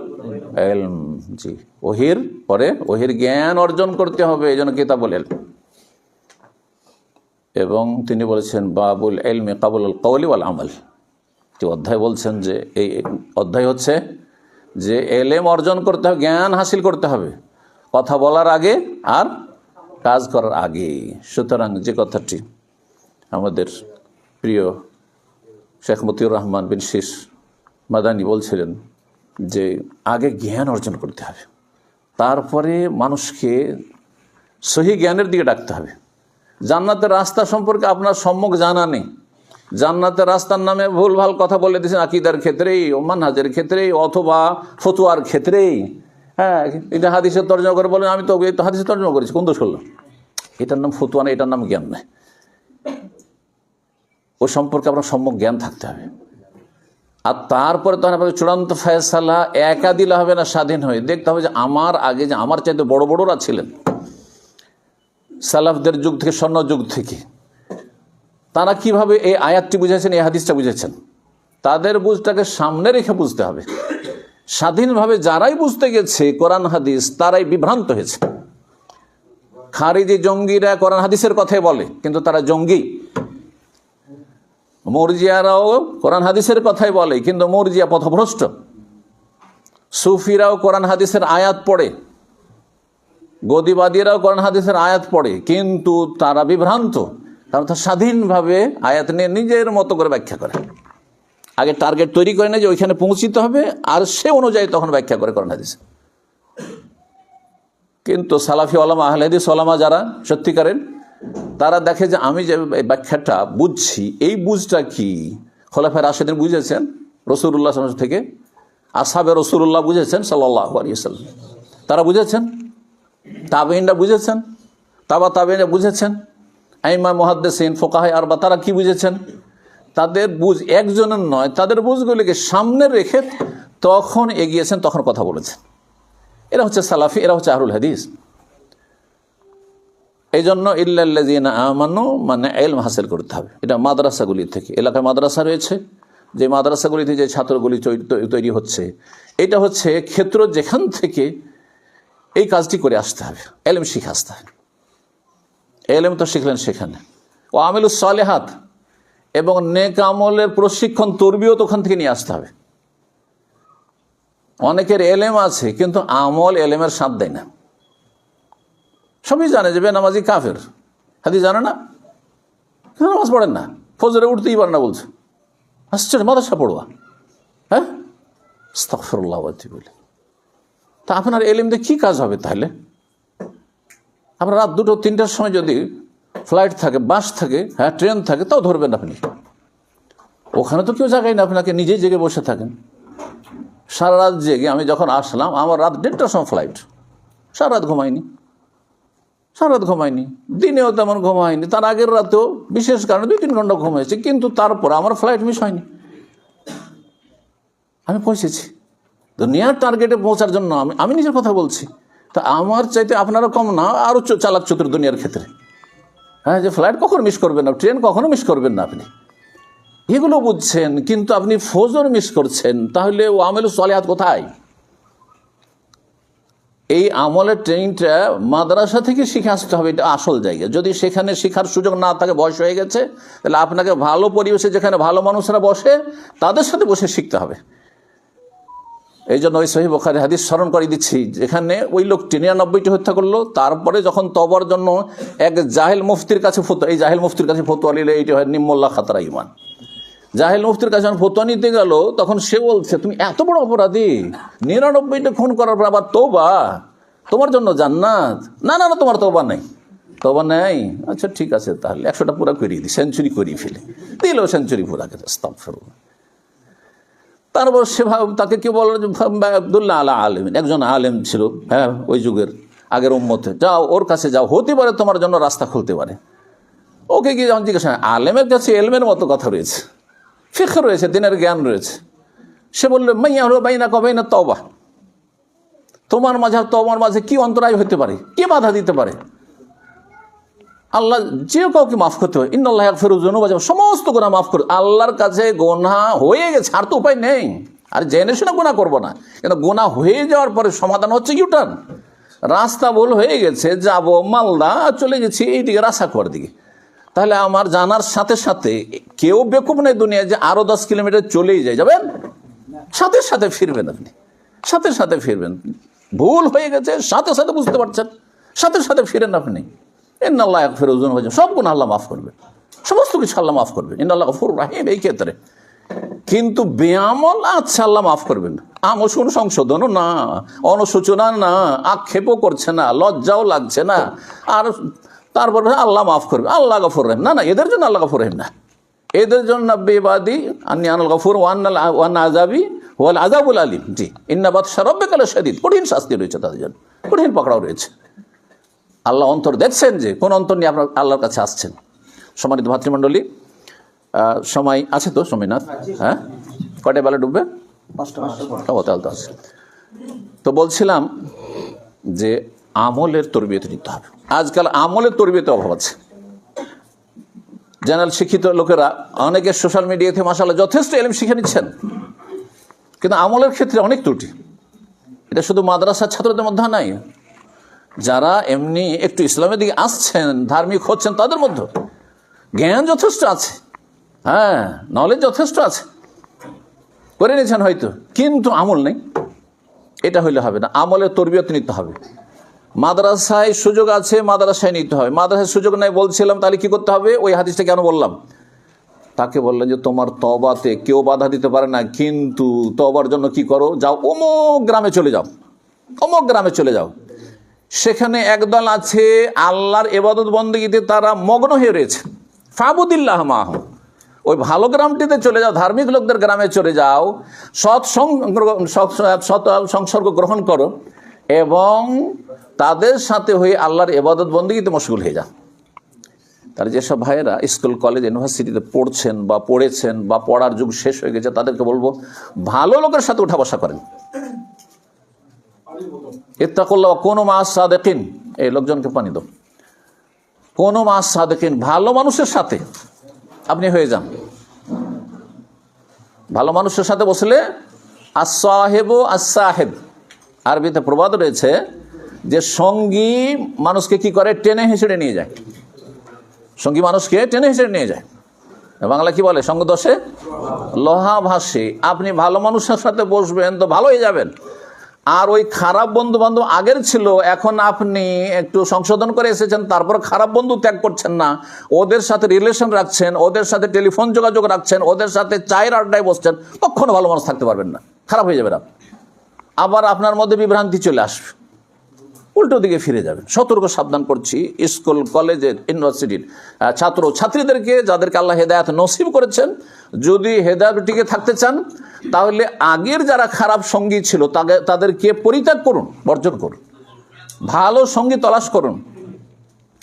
ইলম। জি, ওহির পরে ওহির জ্ঞান অর্জন করতে হবে, এই জন্য কিতাবুল ইলম। এবং তিনি বলেছেন বাবুল ইলমি কাবুলুল কওলি ওয়াল আমাল। অধ্যায় বলছেন যে এই অধ্যায় হচ্ছে যে এলেম অর্জন করতে হবে, জ্ঞান হাসিল করতে হবে, কথা বলার আগে আর কাজ করার আগে। সুতরাং যে কথাটি আমাদের প্রিয় শেখ মতিউর রহমান বিন শীস মাদানী বলছিলেন, যে আগে জ্ঞান অর্জন করতে হবে, তারপরে মানুষকে সহি জ্ঞানের দিকে ডাকতে হবে। জান্নাতের রাস্তা সম্পর্কে আপনার সম্যক জানা নেই, জান্নাতের রাস্তার নামে ভুলভাল কথা বলে দিয়েছেন আকীদার ক্ষেত্রেই, মানহাজের ক্ষেত্রেই, অথবা ফতোয়ার ক্ষেত্রেই। এটা হাদিসের তর্জমা করে বলেন আমি তো হাদিসের তর্জমা করেছি, কোন দোষ হলো? এটার নাম ফতোয়া না, এটার নাম জ্ঞান নয়। ও সম্পর্কে আপনার সম্যক জ্ঞান থাকতে হবে। আর তারপরে তখন আপনাকে চূড়ান্ত ফয়সালা একা দিলে হবে না, স্বাধীন হয়ে দেখতে হবে যে আমার আগে যে আমার চাইতে বড় বড়রা ছিলেন, সালাফদের যুগ থেকে, স্বর্ণ যুগ থেকে, তারা কিভাবে এই আয়াতটি বুঝেছেন, এই হাদিসটা বুঝেছেন, তাদের বুঝটাকে সামনে রেখে বুঝতে হবে। স্বাধীনভাবে যারাই বুঝতে গেছে কোরআন হাদিস, তারাই বিভ্রান্ত হয়েছে। খারিজি জঙ্গিরা কোরআন হাদিসের কথাই বলে, কিন্তু তারা জঙ্গি। মুরজিয়ারাও কোরআন হাদিসের কথাই বলে, কিন্তু মুরজিয়া পথভ্রষ্ট। সুফিরাও কোরআন হাদিসের আয়াত পড়ে, গদিবাদীরাও কোরআন হাদিসের আয়াত পড়ে, কিন্তু তারা বিভ্রান্ত, কারণ তারা স্বাধীনভাবে আয়াত নিয়ে নিজের মতো করে ব্যাখ্যা করে। আগে টার্গেট তৈরি করে না যে ওইখানে পৌঁছিতে হবে, আর সে অনুযায়ী তখন ব্যাখ্যা করে কোরআন হাদিস। কিন্তু সালাফি ওলামা, আহলে হাদিস ওলামা যারা সত্যিকারের, তারা দেখে যে আমি যে ব্যাখ্যাটা বুঝছি, এই বুঝটা কি খোলাফায়ে রাশেদিন বুঝেছেন রাসূলুল্লাহ সাল্লাল্লাহু আলাইহি ওয়াসাল্লাম থেকে, আসহাবে রাসূলুল্লাহ বুঝেছেন সাল্লাল্লাহু আলাইহি ওয়াসাল্লাম, তারা বুঝেছেন, তাবেঈনরা বুঝেছেন, তাবেঈনরা বুঝেছেন, আইম্মা মুহাদ্দিসিন ফুকাহায়ে আরবা তারা কি বুঝেছেন, তাদের বুঝ একজনের নয়, তাদের বুঝগুলিকে সামনে রেখে তখন এগিয়েছেন, তখন কথা বলেছেন। এরা হচ্ছে সালাফি, এরা হচ্ছে আহলুল হাদিস। এই জন্য ইল্লাল্লাযীনা আমানু মানে ইলম হাসিল করতে হবে। এটা মাদ্রাসাগুলি থেকে, এলাকায় মাদ্রাসা রয়েছে, যে মাদ্রাসাগুলিতে যে ছাত্রগুলি তৈরি হচ্ছে, এটা হচ্ছে ক্ষেত্র যেখান থেকে এই কাজটি করে আসতে হবে, ইলম শিখে আসতে হবে। ইলম তো শিখলেন সেখানে, ও আমিলুস সালিহাত এবং নেক আমলের প্রশিক্ষণ তরবিয়ত ওখান থেকে নিয়ে আসতে হবে। অনেকের এলেম আছে কিন্তু আমল এলেমের স্বাদ দেয় না। সবই জানে যে বেনামাজি কাফের, হাদিস জানে না, কিন্তু নামাজ পড়েন না, ফজরে উঠতেই পারে না বলছে, আশ্চর্য, মাদ্রাসা পড়ুয়া। হ্যাঁ, আস্তাগফিরুল্লাহ বলে, তা আপনার এলেম দিয়ে কী কাজ হবে তাহলে? আপনার রাত 2টো 3টার সময় যদি ফ্লাইট থাকে, বাস থাকে, হ্যাঁ ট্রেন থাকে, তাও ধরবেন আপনি। ওখানে তো কেউ জায়গায় না, আপনাকে নিজেই জেগে বসে থাকেন। সারা রাত জেগে আমি যখন আসলাম, আমার রাত 1:30টার সময় ফ্লাইট, সারা রাত ঘুমাইনি, দিনেও তেমন ঘুম হয়নি, তার আগের রাতেও বিশেষ কারণে 2-3 ঘন্টা ঘুম হয়েছে, কিন্তু তারপর আমার ফ্লাইট মিস হয়নি, আমি পৌঁছেছি দুনিয়ার টার্গেটে পৌঁছার জন্য। আমি নিজের কথা বলছি, তা আমার চাইতে আপনারা কম না, আরও চালাক চতুর দুনিয়ার ক্ষেত্রে। হ্যাঁ, যে ফ্লাইট কখনো মিস করবেন না, ট্রেন কখনো মিস করবেন না, আপনি এগুলো বুঝছেন, কিন্তু আপনি ফজর মিস করছেন, তাহলে ও আমেলুস সালিহাত কোথায়? এই আমলের ট্রেনিংটা মাদ্রাসা থেকে শিখে আসতে হবে, এটা আসল জায়গা। যদি সেখানে শেখার সুযোগ না থাকে, বয়স হয়ে গেছে, তাহলে আপনাকে ভালো পরিবেশে, যেখানে ভালো মানুষরা বসে, তাদের সাথে বসে শিখতে হবে। এই জন্য ওই সহিহ বুখারী হাদিস স্মরণ করে দিচ্ছি, যেখানে ওই লোকটি 99টি হত্যা করলো, তারপরে যখন তওবার জন্য এক জাহেল মুফতির কাছে ফতোয়া, এই জাহেল মুফতির কাছে ফতোয়া নিলে এইটা হয় নিম্মুল্লাহ খাতরা ইমান। জাহেল মুফতির কাছে যখন ফতোয়া নিতে গেল, তখন সে বলছে, তুমি এত বড় অপরাধী, 99টা খুন করার পর আবার তওবা, তোমার জন্য জান্নাত? না, তোমার তওবা নেই। তওবা নেই? আচ্ছা ঠিক আছে, তাহলে 100টা পুরা করিয়ে দিই, সেঞ্চুরি করিয়ে ফেলে দিল, সেঞ্চুরি পুরা করে। আস্তাগফিরুল্লাহ। তারপর সে তাকে কি বলল, আব্দুল্লাহ আলা আলেম, একজন আলেম ছিল, হ্যাঁ ওই যুগের আগের উম্মতে, যাও ওর কাছে যাও, হতে পারে তোমার জন্য রাস্তা খুলতে পারে। ওকে গিয়ে যখন জিজ্ঞাসা, আলেমের কাছে এলমের মতো কথা রয়েছে, ফিকহ রয়েছে, দিনের জ্ঞান রয়েছে। সে বলল, মাইয়া হলো বাইনা কবাইনা তওবা, তোমার মাঝে আর তওবার মাঝে কি অন্তরায় হতে পারে, কি বাধা দিতে পারে? আল্লাহ যে কাউকে মাফ করতে হয়, ইন্নাল্লাহু ইয়াগফিরু যুনুবা, সমস্ত গুনাহ মাফ করে। আল্লাহর কাছে গুনাহ হয়ে গেছে, আর তো উপায় নেই, আর জেনে শুনে গুনাহ করবো না, কিন্তু গুনাহ হয়ে যাওয়ার পরে সমাধান হচ্ছে ইউটার্ন। রাস্তা ভুল হয়ে গেছে, যাব মালদা, চলে গেছি এইদিকে রাসাখোয়ার দিকে, তাহলে আমার জানার সাথে সাথে কেউ বেকুব নেই দুনিয়ায় যে আরো 10 কিলোমিটার চলেই যাবেন, সাথে সাথে ফিরবেন, আপনি সাথে সাথে ফিরবেন। ভুল হয়ে গেছে, সাথে সাথে বুঝতে পারছেন, সাথে সাথে ফিরেন আপনি। ইন্নাল্লাহু ইয়াগফিরু যুনুবা, সব গুনাহ আল্লাহ মাফ করবেন, সমস্ত কিছু আল্লাহ মাফ করবেন। ইন্নাল্লাহু গফুরুর রাহিম এই ক্ষেত্রে। কিন্তু বেআমল, আচ্ছা আল্লাহ মাফ করবেন, আমল সংশোধনও না, অনুশোচনা না, আক্ষেপও করছে না, লজ্জাও লাগছে না, আর তারপরে আল্লাহ মাফ করবে, আল্লাহ গফুর রহিম। না, এদের জন্য আল্লাহ গফুর রহিম না, এদের জন্য বেবাদি আন্নী আনাল গফুর ওয়ান আযাবি ওয়াল আযাবুল আলিম। জি, ইন্না বাতশা রাব্বিকা লাশাদীদ, কঠিন শাস্তি রয়েছে তাদের জন্য, কঠিন পকড়াও রয়েছে। আল্লাহ অন্তর দেখছেন যে কোন অন্তর নিয়ে আপনার আল্লাহর কাছে আসছেন। সম্মানিত ভাতৃমণ্ডলী, সময় আছে তো? সময় না? হ্যাঁ, কয়টায় বেলা ডুববে? 5টা আছে। তো বলছিলাম যে আমলের তরবিয়ত নিতে হবে। আজকাল আমলের তরবিয়তের অভাব আছে। জেনারেল শিক্ষিত লোকেরা অনেকে সোশ্যাল মিডিয়াতে মাশাআল্লাহ যথেষ্ট ইলম শিখে নিচ্ছেন, কিন্তু আমলের ক্ষেত্রে অনেক ত্রুটি। এটা শুধু মাদ্রাসার ছাত্রদের মধ্যে নাই, যারা এমনি একটু ইসলামের দিকে আসছেন, ধার্মিক হচ্ছেন, তাদের মধ্যে জ্ঞান যথেষ্ট আছে, হ্যাঁ নলেজ যথেষ্ট আছে, করে নিয়েছেন হয়তো, কিন্তু আমল নেই। এটা হইলে হবে না, আমলের তরবিয়ত নিতে হবে। মাদ্রাসায় সুযোগ আছে, মাদ্রাসায় নিতে হবে। মাদ্রাসায় সুযোগ নাই বলছিলাম, তাহলে কি করতে হবে? ওই হাদিসটা কেন বললাম? তাকে বললেন যে তোমার তওবাতে কেউ বাধা দিতে পারে না, কিন্তু তওবার জন্য কি করো, যাও অমুক গ্রামে চলে যাও, অমুক গ্রামে চলে যাও। সেখানে একদল আছে আল্লাহর ইবাদত বন্দেগীতে তারা মগ্ন হয়ে রয়েছে। ফাবুদিল্লাহ মাহুম, ওই ভালো গ্রামটিতে চলে যাও, ধার্মিক লোকদের গ্রামে চলে যাও, সৎ সংসর্গ গ্রহণ করো এবং তাদের সাথে হয়ে আল্লাহর ইবাদত বন্দেগীতে মশগুল হয়ে যাও। তার যেসব ভাইয়েরা স্কুল কলেজ ইউনিভার্সিটিতে পড়ছেন বা পড়েছেন বা পড়ার যুগ শেষ হয়ে গেছে, তাদেরকে বলবো ভালো লোকের সাথে উঠা বসা করেন। ইত্তাকুল্লাহ কোন মাস সাদেকিন, এই লোকজনকে পানি দাও, কোন মাস সাদেকিন, ভালো মানুষের সাথে আপনি হয়ে যান। ভালো মানুষের সাথে বসলে আস-সাহেবু আস-সাহেব, আরবিতে প্রবাদ রয়েছে যে সঙ্গী মানুষকে কি করে, টেনে হেঁচড়ে নিয়ে যায়। সঙ্গী মানুষকে টেনে হেঁচড়ে নিয়ে যায়। বাংলা কি বলে, সঙ্গ দোষে লোহা ভাসে। আপনি ভালো মানুষের সাথে বসবেন তো ভালো হয়ে যাবেন। আর ওই খারাপ বন্ধু বান্ধব আগের ছিল, এখন আপনি একটু সংশোধন করে এসেছেন, তারপর খারাপ বন্ধু ত্যাগ করছেন না, ওদের সাথে রিলেশন রাখছেন, ওদের সাথে টেলিফোন যোগাযোগ রাখছেন, ওদের সাথে চায়ের আড্ডায় বসছেন, কখনো ভালো মানুষ থাকতে পারবেন না, খারাপ হয়ে যাবে না। আবার আপনার মধ্যে বিভ্রান্তি চলে আসবে, উল্টো দিকে ফিরে যাবেন। সতর্ক সাবধান করছি স্কুল কলেজের ইউনিভার্সিটির ছাত্র ছাত্রীদেরকে, যাদেরকে আল্লাহ হেদায়েত নসিব করেছেন, যদি হেদায়েত টিকে থাকতে চান তাহলে আগের যারা খারাপ সঙ্গী ছিল তাদেরকে পরিত্যাগ করুন, বর্জন করুন, ভালো সঙ্গী তলাশ করুন,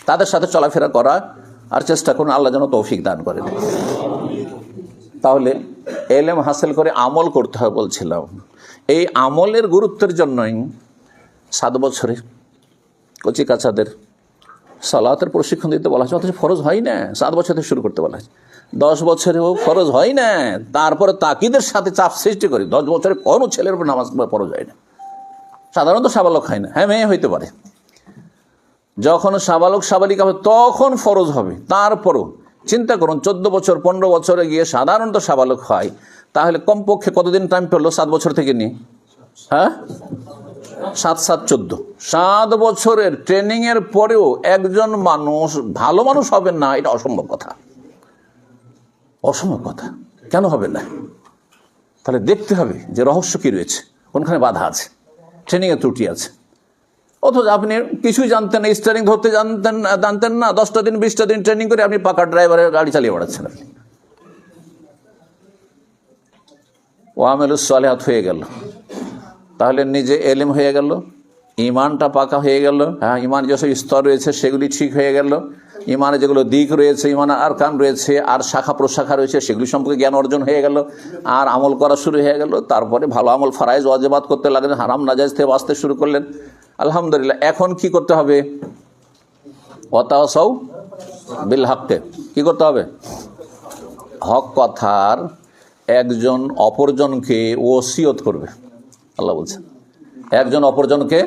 তাদের সাথে চলাফেরা করা আর চেষ্টা করুন। আল্লাহ যেন তৌফিক দান করেন। তাহলে এলেম হাসিল করে আমল করতে হবে বলছিলাম। এই আমলের গুরুত্বের জন্যই 7 বছরে কচি কাচাদের সালাতের প্রশিক্ষণ দিতে বলা হয়েছে, অথচ ফরজ হয় না। 7 বছর থেকে শুরু করতে বলা হয়েছে। 10 বছরেও ফরজ হয় না, তারপরে তাকিদের সাথে চাপ সৃষ্টি করি। 10 বছরে কোনো ছেলের উপর নামাজ ফরজ হয় না। সাধারণত সাবালক হয় না, হ্যাঁ মেয়ে হইতে পারে। যখন সাবালক সাবালিকা হবে তখন ফরজ হবে। তারপরও চিন্তা করুন, 14 বছর 15 বছরে গিয়ে সাধারণত সাবালক হয়, তাহলে কমপক্ষে কতদিন টাইম পেল 7 বছর থেকে নিয়ে? হ্যাঁ 7 7 14, 7 বছরের ট্রেনিংয়ের পরেও একজন মানুষ ভালো মানুষ হবেন না, এটা অসম্ভব কথা। অসম্ভব কথা, কেন হবে না? তাহলে দেখতে হবে যে রহস্য কি রয়েছে, কোনখানে বাধা আছে, ট্রেনিংয়ে ত্রুটি আছে। অথচ আপনি কিছুই জানতেন না, স্টিয়ারিং ধরতে জানতেন না, 10টা দিন 20টা দিন ট্রেনিং করে আপনি পাকা ড্রাইভারের গাড়ি চালিয়ে বেড়াচ্ছেন। আপনি ওয়ামেলুস সালেহাত হয়ে গেল, তাহলে নিজে এলেম হয়ে গেল, ইমানটা পাকা হয়ে গেল। হ্যাঁ, ইমান যেসব স্তর রয়েছে সেগুলি ঠিক হয়ে গেল, ইমানে যেগুলো দিক রয়েছে, ইমানে আরকান রয়েছে, আর শাখা প্রশাখা রয়েছে, সেগুলি সম্পর্কে জ্ঞান অর্জন হয়ে গেল, আর আমল করা শুরু হয়ে গেল। তারপরে ভালো আমল ফারাইজ ওয়াজিবাত করতে লাগলেন, হারাম নাজাইজ থেকে বাঁচতে শুরু করলেন। আলহামদুলিল্লাহ। এখন কি করতে হবে? ওয়াতাওয়াসাউ বিল হককে, কি করতে হবে? হক কথার একজন অপরজনকে ওসিয়ত করবে। আল্লাহ বলছেন একজন অপরজনকে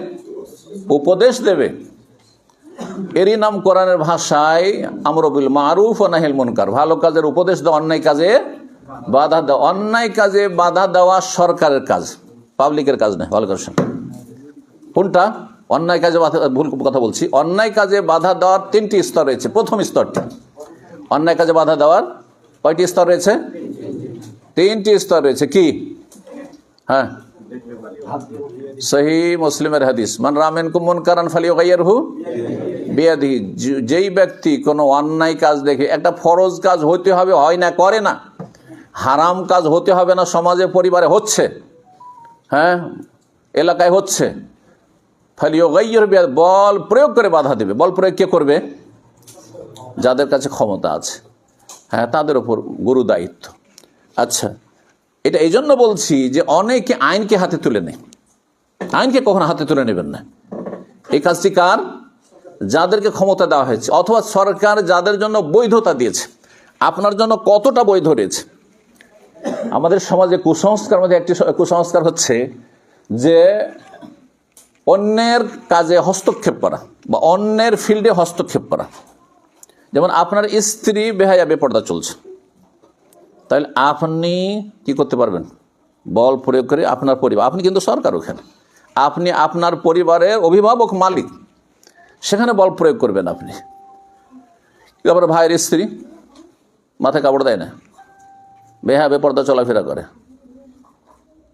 উপদেশ দেবে। এরই নাম কোরআনের ভাষায় আমর বিল মারুফ ওয়া নাহিল মুনকার, ভালো কাজের উপদেশ দেওয়া, অন্যায় কাজে বাধা দেওয়া। অন্যায় কাজে বাধা দেওয়া সরকারের কাজ, পাবলিকের কাজ নয়। ভালো করছেন কোনটা? অন্যায় কাজে ভুল কথা বলছি। অন্যায় কাজে বাধা দেওয়ার 3টি স্তর রয়েছে। প্রথম স্তরটি অন্যায় কাজে বাধা দেওয়ার কয়টি স্তর রয়েছে? 3টি স্তর রয়েছে। কি? হ্যাঁ, সহিহ মুসলিমের হাদিস, মান রাআ মিনকুম মুনকারান ফালিয়ুগাইয়িরহু বিয়াদিহি, যেই ব্যক্তি কোনো অন্যায় কাজ দেখে, একটা ফরজ কাজ হতে হবে, হয় না, করে না, হারাম কাজ হতে হবে না, সমাজে পরিবারে হচ্ছে, হ্যাঁ এলাকায় হচ্ছে, ফালিয়ুগাইয়িরহু বিয়াদিহি, বল প্রয়োগ করে বাধা দেবে। বল প্রয়োগ কে করবে? যাদের কাছে ক্ষমতা আছে, হ্যাঁ তাদের উপর গুরু দায়িত্ব। আচ্ছা, এটা এই জন্য বলছি যে অনেকে আইনকে হাতে তুলে নেয়। আইনকে কখনো হাতে তুলে নেবেন না। এই কাজটি কার? যাদেরকে ক্ষমতা দেওয়া হয়েছে, অথবা সরকার যাদের জন্য বৈধতা দিয়েছে। আপনার জন্য কতটা বৈধ রয়েছে? আমাদের সমাজে কুসংস্কার মধ্যে একটি কুসংস্কার হচ্ছে যে অন্যের কাজে হস্তক্ষেপ করা বা অন্যের ফিল্ডে হস্তক্ষেপ করা। যেমন আপনার স্ত্রী বেহায়া বেপর্দা চলছে, তাহলে আপনি কি করতে পারবেন? বল প্রয়োগ করে আপনার পরিবার, আপনি কিন্তু সরকার, ওখানে আপনি আপনার পরিবারের অভিভাবক, মালিক, সেখানে বল প্রয়োগ করবেন আপনি। তারপরে ভাইয়ের স্ত্রী মাথায় কাপড় দেয় না, বেহা বেপর্দা চলাফেরা করে,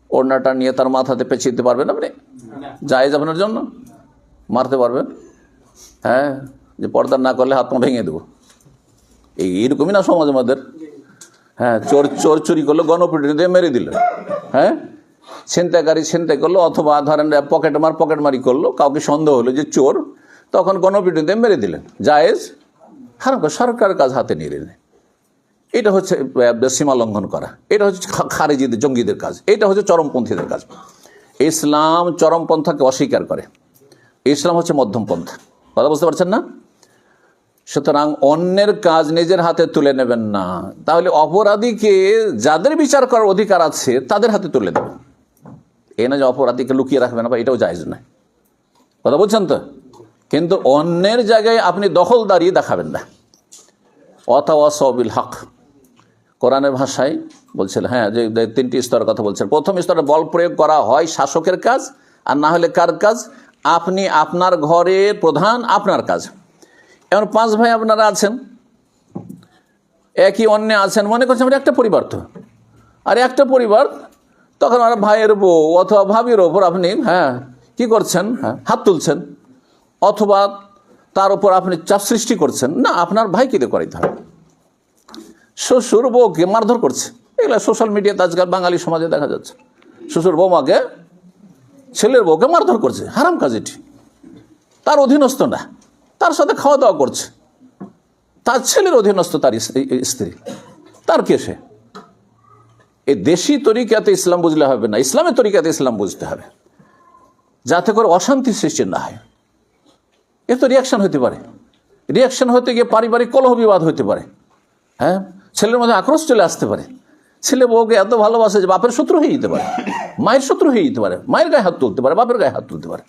ওড়নাটা নিয়ে তার মাথাতে পেঁচিয়ে দিতে পারবেন আপনি? জায়েজ আপনার জন্য? মারতে পারবেন? হ্যাঁ, যে পর্দা না করলে হাত পা ভেঙে দেবো, এইরকমই না সমাজ আমাদের। হ্যাঁ, চোর চুরি করলো, গণপিটুনি দিয়ে মেরে দিল। হ্যাঁ, ছিনতাইকারী ছিনতাই করলো, অথবা ধরেন পকেটমারি করলো, কাউকে সন্দেহ হলো যে চোর, তখন গণপিটুনি দিয়ে মেরে দিলেন। জায়েজ? হারাম। সরকারের কাজ হাতে নিয়ে নিলেন, এটা হচ্ছে সীমা লঙ্ঘন করা, এটা হচ্ছে খারেজিদের, জঙ্গিদের কাজ, এটা হচ্ছে চরমপন্থীদের কাজ। ইসলাম চরমপন্থাকে অস্বীকার করে, ইসলাম হচ্ছে মধ্যম পন্থা। কথা বুঝতে পারছেন না? সুতরাং অন্যের কাজ নিজের হাতে তুলে নেবেন না, তাহলে অপরাধীকে যাদের বিচার করার অধিকার আছে তাদের হাতে তুলে দেবেন। এই না যে অপরাধীকে লুকিয়ে রাখবেন, বা এটাও জায়েজ নয়। কথা বলছেন তো? কিন্তু অন্যের জায়গায় আপনি দখলদারি দেখাবেন না। ওয়াতাওয়াসাউ বিল হক, কোরআনের ভাষায় বলছিল। হ্যাঁ, যে 3টি স্তরের কথা বলছেন। প্রথম স্তরে বল প্রয়োগ করা হয় শাসকের কাজ, আর না হলে কার কাজ? আপনি আপনার ঘরের প্রধান, আপনার কাজ। এমন 5 ভাই আপনারা আছেন, একই অন্যে আছেন, মনে করছেন আমরা একটা পরিবার তো, আর একটা পরিবার, তখন আর ভাইয়ের বউ অথবা ভাবির ওপর আপনি কি করছেন? হাত তুলছেন, অথবা তার উপর আপনি চাপ সৃষ্টি করছেন। না, আপনার ভাইকে দিয়ে করাইতে হবে। শ্বশুর বউকে মারধর করছে, এগুলো সোশ্যাল মিডিয়াতে আজকাল বাঙালি সমাজে দেখা যাচ্ছে। শ্বশুর বৌমাকে, ছেলের বউকে মারধর করছে, হারাম কাজ এটি। তার অধীনস্থ না, তার সাথে খাওয়া দাওয়া করছে, তার ছেলের অধীনস্থ তার স্ত্রী, তার কে সে? এই দেশি তরিকাতে ইসলাম বুঝলে হবে না, ইসলামের তরিকাতে ইসলাম বুঝতে হবে, যাতে করে অশান্তি সৃষ্টি না হয়। এর তো রিয়াকশন হতে পারে, রিয়াকশন হতে গিয়ে পারিবারিক কলহ বিবাদ হতে পারে। হ্যাঁ, ছেলের মধ্যে আক্রোশ চলে আসতে পারে, ছেলে বউকে এত ভালোবাসে যে বাপের শত্রু হয়ে যেতে পারে, মায়ের শত্রু হয়ে যেতে পারে, মায়ের গায়ে হাত তুলতে পারে, বাপের গায়ে হাত তুলতে পারে।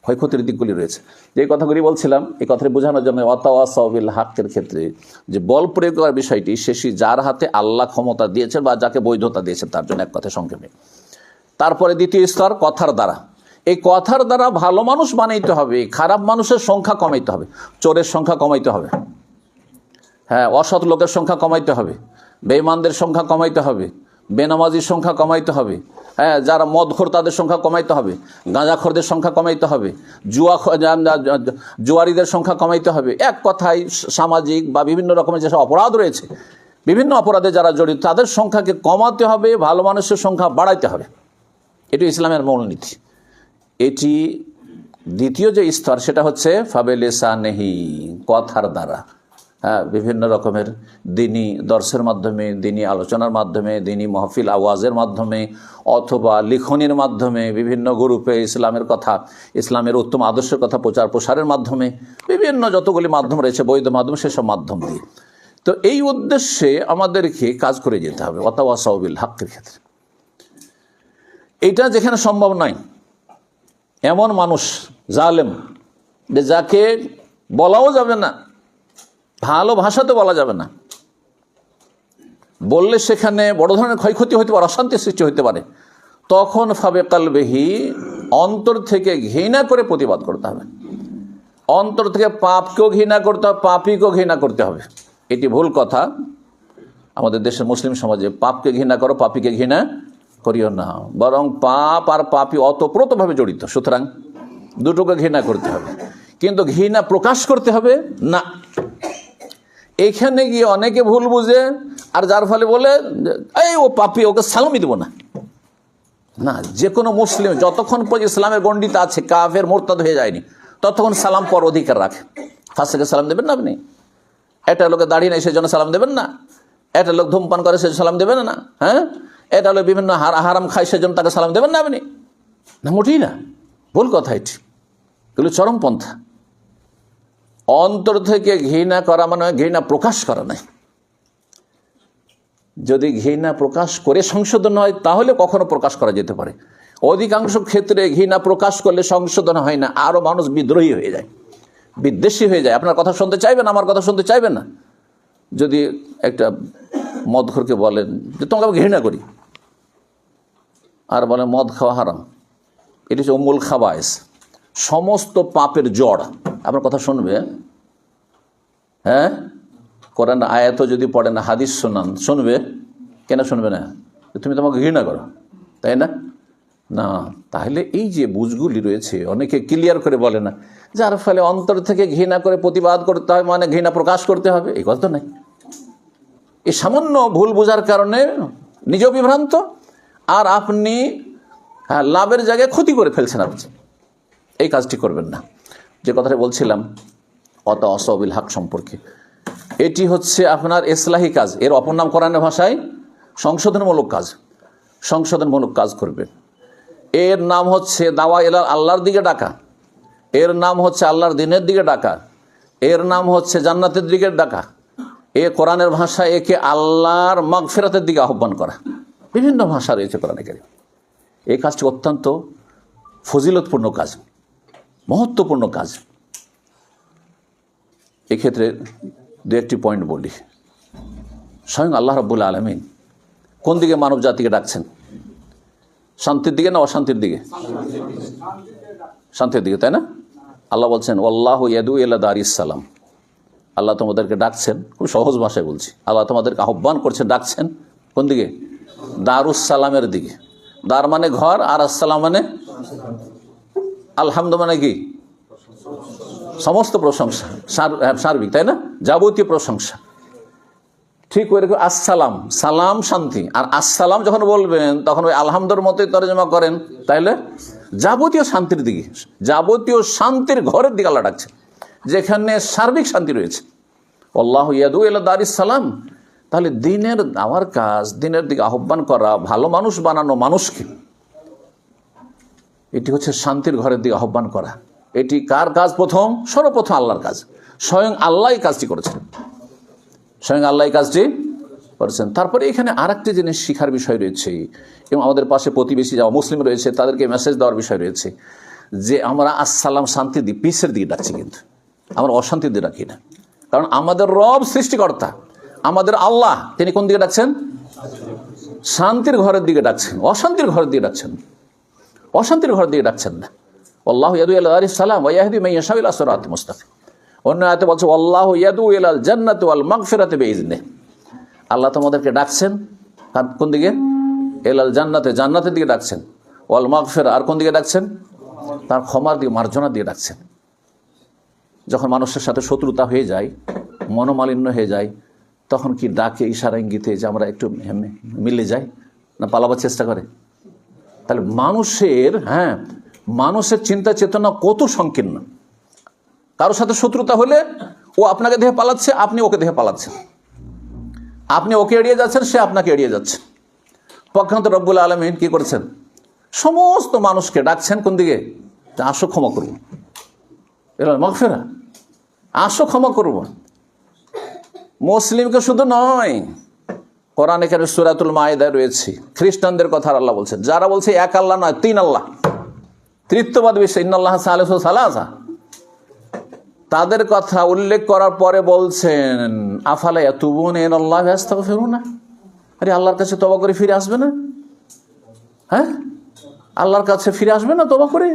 ক্ষয়ক্ষতির দিকগুলি রয়েছে। যে কথাগুলি বলছিলাম, এই কথাটি বোঝানোর জন্য ওয়াতাওয়াসাউ বিল হকের ক্ষেত্রে যে বল প্রয়োগ করার বিষয়টি, শেষই যার হাতে আল্লাহ ক্ষমতা দিয়েছেন বা যাকে বৈধতা দিয়েছেন তার জন্য, এক কথায় সংক্ষেপে। তারপরে দ্বিতীয় স্তর কথার দ্বারা। এই কথার দ্বারা ভালো মানুষ বানাইতে হবে, খারাপ মানুষের সংখ্যা কমাইতে হবে, চোরের সংখ্যা কমাইতে হবে, হ্যাঁ, অসৎ লোকের সংখ্যা কমাইতে হবে, বেঈমানদের সংখ্যা কমাইতে হবে, বেনামাজির সংখ্যা কমাইতে হবে, হ্যাঁ, যারা মদখোর তাদের সংখ্যা কমাইতে হবে, গাঁজাখোরদের সংখ্যা কমাইতে হবে, জুয়ারিদের সংখ্যা কমাইতে হবে। এক কথায় সামাজিক বা বিভিন্ন রকমের যেসব অপরাধ রয়েছে, বিভিন্ন অপরাধে যারা জড়িত তাদের সংখ্যাকে কমাতে হবে, ভালো মানুষের সংখ্যা বাড়াইতে হবে। এটি ইসলামের মূলনীতি। এটি দ্বিতীয় যে স্তর, সেটা হচ্ছে ফাবিলিসানিহি, কথার দ্বারা। হ্যাঁ, বিভিন্ন রকমের দিনী দর্শের মাধ্যমে, দিনী আলোচনার মাধ্যমে, দিনী মাহফিল আওয়াজের মাধ্যমে, অথবা লিখনির মাধ্যমে, বিভিন্ন গ্রুপে ইসলামের কথা, ইসলামের উত্তম আদর্শের কথা প্রচার প্রসারের মাধ্যমে, বিভিন্ন যতগুলি মাধ্যম রয়েছে বৈধ মাধ্যম, সেসব মাধ্যম দিয়ে। তো এই উদ্দেশ্যে আমাদেরকে কাজ করে যেতে হবে ওয়াতাওয়াসাউ বিল হকের ক্ষেত্রে। এটা যেখানে সম্ভব নয়, এমন মানুষ জালেম যে যাকে বলাও যাবে না, ভালো ভাষাতে বলা যাবে না, বললে সেখানে বড় ধরনের ক্ষয়ক্ষতি হতে পারে, অশান্তি সৃষ্টি হতে পারে, তখন ফাবে কালবেহি, অন্তর থেকে ঘৃণা করে প্রতিবাদ করতে হবে। অন্তর থেকে পাপকেও ঘৃণা করতে হবে, পাপীকেও ঘৃণা করতে হবে। এটি ভুল কথা আমাদের দেশের মুসলিম সমাজে। পাপকে ঘৃণা করো, পাপীকে ঘৃণা করিও না, বরং পাপ আর পাপী অতপ্রতভাবে জড়িত, সুতরাং দুটোকে ঘৃণা করতে হবে, কিন্তু ঘৃণা প্রকাশ করতে হবে না। এইখানে গিয়ে অনেকে ভুল বুঝে, আর যার ফলে বলে এই ও পাপী, ওকে সালামই দেবো না। না, যে কোনো মুসলিম যতক্ষণ পর্যন্ত ইসলামের গণ্ডিতে আছে, কাফের মোরতাদ হয়ে যায়নি, ততক্ষণ সালাম পর অধিকার রাখে। ফাঁসিকে সালাম দেবেন না আপনি? একটা লোকে দাঁড়িয়ে নেই সেই জন্য সালাম দেবেন না? একটা লোক ধূমপান করে সে সালাম দেবেন না? হ্যাঁ, এটা লোক বিভিন্ন হারাম খায় সেজন্য তাকে সালাম দেবেন না আপনি? না, মোটেই না, ভুল কথা এটি, এগুলো চরমপন্থা। অন্তর থেকে ঘৃণা করা মানে ঘৃণা প্রকাশ করা নাই। যদি ঘৃণা প্রকাশ করে সংশোধন হয় তাহলে কখনো প্রকাশ করা যেতে পারে। অধিকাংশ ক্ষেত্রে ঘৃণা প্রকাশ করলে সংশোধন হয় না, আরও মানুষ বিদ্রোহী হয়ে যায়, বিদ্বেষী হয়ে যায়, আপনার কথা শুনতে চাইবেন, আমার কথা শুনতে চাইবেন না। যদি একটা মদখোরকে বলেন যে তোমাকে আমি ঘৃণা করি, আর বলে মদ খাওয়া হারাম, এটি হচ্ছে উম্মুল খাবায়েস, সমস্ত পাপের জড়। আপনার কথা শুনবে, হ্যাঁ, কোরআন আয়াত যদি পড়ে না, হাদিস শোনান, শুনবে? কেন শুনবে না? তুমি তোমাকে ঘৃণা করো, তাই না? না, তাহলে এই যে বুঝগুলি রয়েছে অনেকে ক্লিয়ার করে বলে না, যার ফলে অন্তর থেকে ঘৃণা করে প্রতিবাদ করতে হয়, মানে ঘৃণা প্রকাশ করতে হবে, এই কথা তো নাই। এই সামান্য ভুল বোঝার কারণে নিজেও বিভ্রান্ত, আর আপনি লাভের জায়গায় ক্ষতি করে ফেলছেন। আপনি এই কাজটি করবেন না। যে কথাটা বলছিলাম অসবিল হক সম্পর্কে, এটি হচ্ছে আপনার ইসলাহি কাজ। এর অপর নাম কোরআনের ভাষায় সংশোধনমূলক কাজ। সংশোধনমূলক কাজ করবেন। এর নাম হচ্ছে দাওয়া ইলাল আল্লাহর দিকে ডাকা, এর নাম হচ্ছে আল্লাহর দ্বীনের দিকে ডাকা, এর নাম হচ্ছে জান্নাতের দিকে ডাকা। এ কোরআনের ভাষায় একে আল্লাহর মাগফিরাতের দিকে আহ্বান করা। বিভিন্ন ভাষা রয়েছে কোরআনে কারীম। এই কাজটি অত্যন্ত ফজিলতপূর্ণ কাজ, মহত্বপূর্ণ কাজ। এক্ষেত্রে দু একটি পয়েন্ট বলি। স্বয়ং আল্লাহ রাব্বুল আলামিন কোন দিকে মানব জাতিকে ডাকছেন? শান্তির দিকে না অশান্তির দিকে? শান্তির দিকে, তাই না? আল্লাহ বলছেন ওয়াল্লাহু ইয়াদউ ইলা দারিস সালাম। আল্লাহ তোমাদেরকে ডাকছেন, খুব সহজ ভাষায় বলছি, আল্লাহ তোমাদেরকে আহ্বান করছেন, ডাকছেন কোন দিকে? দারুস সালামের দিকে। দার মানে ঘর, আর আসসালাম মানে আলহামদু মানে কি? সমস্ত প্রশংসা, সার্বিক, তাই না? যাবতীয় প্রশংসা। ঠিক ওই রকম আসসালাম, সালাম শান্তি, আর আসসালাম যখন বলবেন তখন ওই আলহামদুর মতোই তরজমা করেন, তাইলে যাবতীয় শান্তির দিকে, যাবতীয় শান্তির ঘরের দিকে আল্লাহ ডাকছে, যেখানে সার্বিক শান্তি রয়েছে। আল্লাহু ইয়াদউ ইলা দারিস সালাম। তাহলে দিনের আমার কাজ, দিনের দিকে আহ্বান করা, ভালো মানুষ বানানো মানুষকে, এটি হচ্ছে শান্তির ঘরের দিকে আহ্বান করা। এটি কার কাজ? প্রথম, সর্বপ্রথম আল্লাহর কাজ। স্বয়ং আল্লাহ কাজটি করেছেন, স্বয়ং আল্লাহ কাজটি করেছেন। তারপরে এখানে আর একটি জিনিস শিখার বিষয় রয়েছে, এবং আমাদের পাশে প্রতিবেশী যারা মুসলিম রয়েছে তাদেরকে মেসেজ দেওয়ার বিষয় রয়েছে, যে আমরা আসসালাম শান্তি দিই, পিসের দিকে ডাকছি, কিন্তু আমরা অশান্তি দিয়ে ডাকি না। কারণ আমাদের রব সৃষ্টিকর্তা, আমাদের আল্লাহ, তিনি কোন দিকে ডাকছেন? শান্তির ঘরের দিকে ডাকছেন, অশান্তির ঘরের দিকে ডাকছেন, অশান্তির ঘরের দিকে ডাকছেন না। আল্লাহু ইয়াদউ ইলা দারিস সালাম ওয়া ইয়াহদি মান ইয়াশাউ ইলা সিরাতিন মুস্তাকিম। অন্য আয়াতে বলছে আল্লাহু ইয়াদউ ইলাল জান্নাতি ওয়াল মাগফিরাতি বিইজনিহি। আল্লাহ তোমাদেরকে ডাকছেন কোন দিকে? ইলাল জান্নাতে, জান্নাতের দিকে ডাকছেন। ওয়াল মাগফিরা, আর কোন দিকে ডাকছেন? তার ক্ষমার দিকে, মার্জনা দিয়ে ডাকছেন। যখন মানুষের সাথে শত্রুতা হয়ে যায়, মনোমালিন্য হয়ে যায়, তখন কি ডাকে ইশারা ইঙ্গিতে যে আমরা একটু মিলে যাই, না পালাবার চেষ্টা করে? তাহলে মানুষের চিন্তা চেতনা কত সংকীর্ণ। কারোর সাথে শত্রুতা হলে ও আপনাকে দেখে পালাচ্ছে, আপনি ওকে দেখে পালাচ্ছেন, আপনি ওকে এড়িয়ে যাচ্ছেন, সে আপনাকে এড়িয়ে যাচ্ছে। পক্ষান্তর রব্বুল আলামিন কি করেছেন? সমস্ত মানুষকে ডাকছেন কোন দিকে? আসো ক্ষমা করব, এলাল মাগফিরা, আসো ক্ষমা করব। মুসলিমকে শুধু নয়, কোরআনে কারীম সূরাতুল মাইদায় রয়েছে খ্রিস্টানদের কথা আল্লাহ বলছেন, যারা বলছে এক আল্লাহ নয়, তিন আল্লাহ, তৃতীয়বাদ বিশ্ব, ইন্নাল্লাহা সালিসু সালাসা, তাদের কথা উল্লেখ করার পরে বলছেন আফালা ইয়াতুবুনা ইলাল্লাহি ওয়া ইয়াস্তাগফিরুনা। আরে আল্লাহর কাছে তওবা করে ফিরে আসবে না? হ্যাঁ, আল্লাহর কাছে ফিরে আসবে না তওবা করে?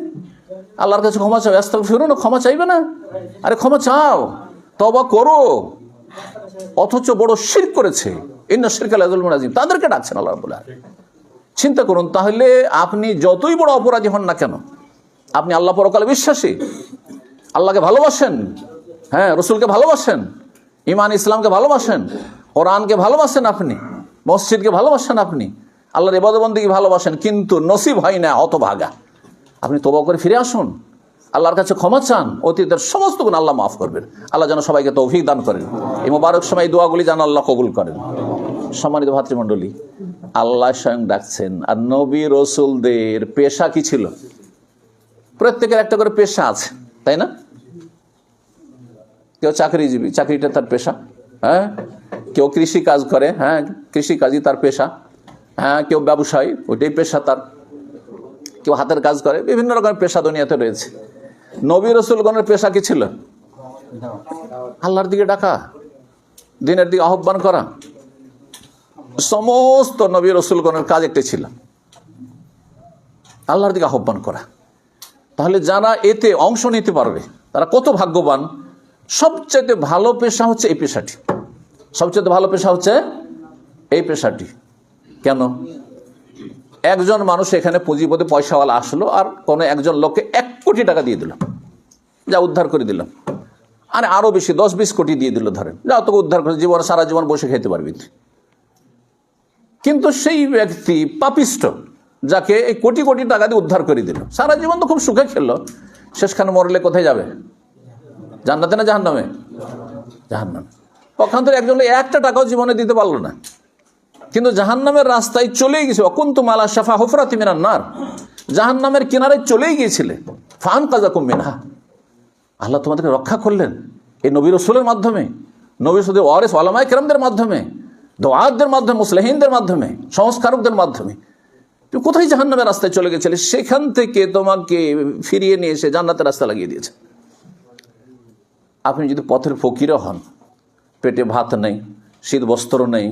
আল্লাহর কাছে ক্ষমা চাও, ইয়াস্তাগফিরুনা, ক্ষমা চাইবে না? আরে ক্ষমা চাও, তওবা করো। অথচ বড় শিরক করেছে, ইন্না শিরকা লাযুলমুন আযীম, তাদেরকে ডাকছেন আল্লাহ রাব্বুল আলামিন। চিন্তা করুন, তাহলে আপনি যতই বড় অপরাধী হন না কেন, আপনি আল্লাহ পরকালে বিশ্বাসী, আল্লাহকে ভালোবাসেন, হ্যাঁ, রসুলকে ভালোবাসেন, ইমান ইসলামকে ভালোবাসেন, কোরআনকে ভালোবাসেন, আপনি মসজিদকে ভালোবাসেন, আপনি আল্লাহর ইবাদত বন্দেগী ভালোবাসেন, কিন্তু নসিব হয় না, হতভাগা। আপনি তওবা করে ফিরে আসুন, আল্লাহর কাছে ক্ষমা চান, অতীতের সমস্ত গুণ আল্লাহ মাফ করবেন। আল্লাহ যেন সবাইকে তৌফিক দান করেন। এই মোবারক সময় এই দোয়াগুলি যেন আল্লাহ কবুল করেন। সম্মানিত ভাতৃমণ্ডলী, আল্লাহ স্বয়ং ডাকছেন। আর নবী রসুলদের পেশা কি ছিল? প্রত্যেকের একটা করে পেশা আছে, তাই না? কেউ চাকরিজীবী, চাকরিটা তার পেশা, হ্যাঁ, কেউ কৃষি কাজ করে, হ্যাঁ, কৃষিকাজই তার পেশা, হ্যাঁ, কেউ ব্যবসায়ী, ওইটাই পেশা তার, কেউ হাতের কাজ করে, বিভিন্ন রকমের পেশা দুনিয়াতে রয়েছে। নবী রসুলগণের পেশা কি ছিল? আল্লাহর দিকে ডাকা, দিনের দিকে আহ্বান করা। সমস্ত নবী রসুলগণের কাজ একটি ছিল, আল্লাহর দিকে আহ্বান করা। তাহলে যারা এতে অংশ নিতে পারবে তারা কত ভাগ্যবান। সবচেয়ে ভালো পেশা হচ্ছে এই পেশাটি, সবচেয়ে ভালো পেশা হচ্ছে এই পেশাটি। কেন? একজন মানুষ এখানে পুঁজিপতি পয়সাওয়ালা আসলো, আর কোনো একজন লোককে 1 কোটি টাকা দিয়ে দিল, যা উদ্ধার করে দিল। আর আরো বেশি 10-20 কোটি দিয়ে দিল, ধরেন যা তোকে উদ্ধার করে, জীবন সারা জীবন বসে খেতে পারবি। কিন্তু সেই ব্যক্তি পাপিষ্ট, যাকে এই কোটি কোটি টাকা দিয়ে উদ্ধার করে দিল, সারা জীবন তো খুব সুখে খেললো, শেষখানে মরলে কোথায় যাবে? জান্নাতে না জাহান্নামে? জাহান্নামে। পক্ষান্তরে একজন একটা টাকাও জীবনে দিতে পারলো না, কিন্তু জাহান্নামের রাস্তায় চলেই গেছে। অকুনতুম আলা শাফা হুফরাতি মিনান নার, জাহান্নামের কিনারে চলেই গিয়েছিলে। ফান কাযাকুম মিনহা, আল্লাহ তোমাদেরকে রক্ষা করলেন এই নবী রাসূলের মাধ্যমে, নবী রাসূলের ওয়ারিস উলামায়ে কেরামদের মাধ্যমে, দুআতদের মাধ্যমে, মুসলিহিনদের মাধ্যমে, সংস্কারকদের মাধ্যমে। তুমি কোথায় জাহান্নামের রাস্তায় চলে গেছিলে? সেখান থেকে তোমাকে ফিরিয়ে নিয়ে এসে জান্নাতের রাস্তা লাগিয়ে দিয়েছে। আপনি যদি পথের ফকিরও হন, পেটে ভাত নেই, শীত বস্ত্র নেই,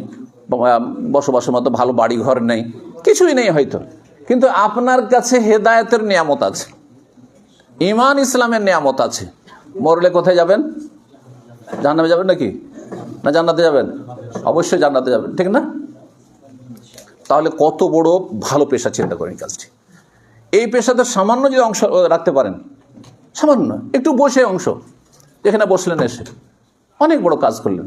বসবাসের মতো ভালো বাড়ি ঘর নেই, কিছুই নেই হয়তো, কিন্তু আপনার কাছে হেদায়েতের নিয়ামত আছে, ঈমান ইসলামের নিয়ামত আছে। মরলে কোথায় যাবেন? জাহান্নামে যাবেন নাকি? না জান্নাতে যাবেন? অবশ্যই জান্নাতে যাবেন, ঠিক না? তাহলে কত বড় ভালো পেশা, চিন্তা করেন কাজটি। এই পেশাতে সামান্য যদি অংশ রাখতে পারেন, সামান্য একটু বসে অংশ, যেখানে বসলেন এসে অনেক বড় কাজ করলেন।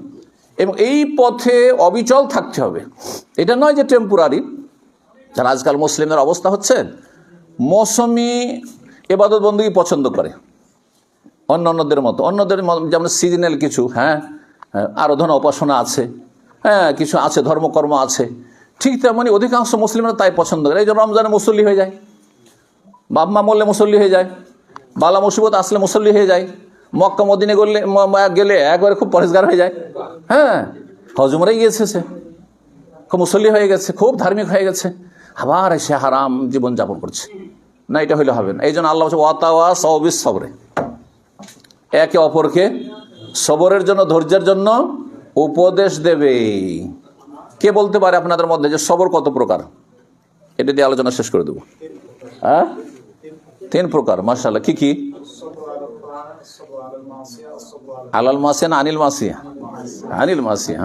এবং এই পথে অবিচল থাকতে হবে। এটা নয় যে টেম্পোরারি। যারা আজকাল মুসলিমের অবস্থা হচ্ছে, মৌসুমি ইবাদত বন্দী পছন্দ করে অন্যদের মতো, অন্যদের যেমন সিজনাল কিছু, আরাধনা উপাসনা আছে, কিছু আছে, ধর্মকর্ম আছে, ঠিক তেমনি অধিকাংশ মুসলিমরা তাই পছন্দ করে। এই জন্য রমজানে মুসল্লি হয়ে যায়, বাপ-মা মরলে মুসল্লি হয়ে যায়, বালা মুসিবত আসলে মুসল্লি হয়ে যায়, মক্কা মদিনে গেলে একবারে খুব পরেশগার হয়ে যায়। হজ উমরায় গিয়েছে, সে খুব মুসল্লি হয়ে গেছে, খুব ধার্মিক হয়ে গেছে, আবার সে হারাম জীবনযাপন করছে। না, এটা হইলে হবে না। এই জন্য আল্লাহ বলছে ওয়াতাওয়াসাউ বিস-সবরে, একে অপরকে সবরের জন্য, ধৈর্যের জন্য উপদেশ দেবে। কে বলতে পারে আপনাদের মধ্যে যে সবর কত প্রকার? এটা দিয়ে আলোচনা শেষ করে দেবো। 3 প্রকার। মাশাআল্লাহ। কি কি? আলাল মাসিয়া না আনিল মাসিয়া? আনিল মাসিয়া।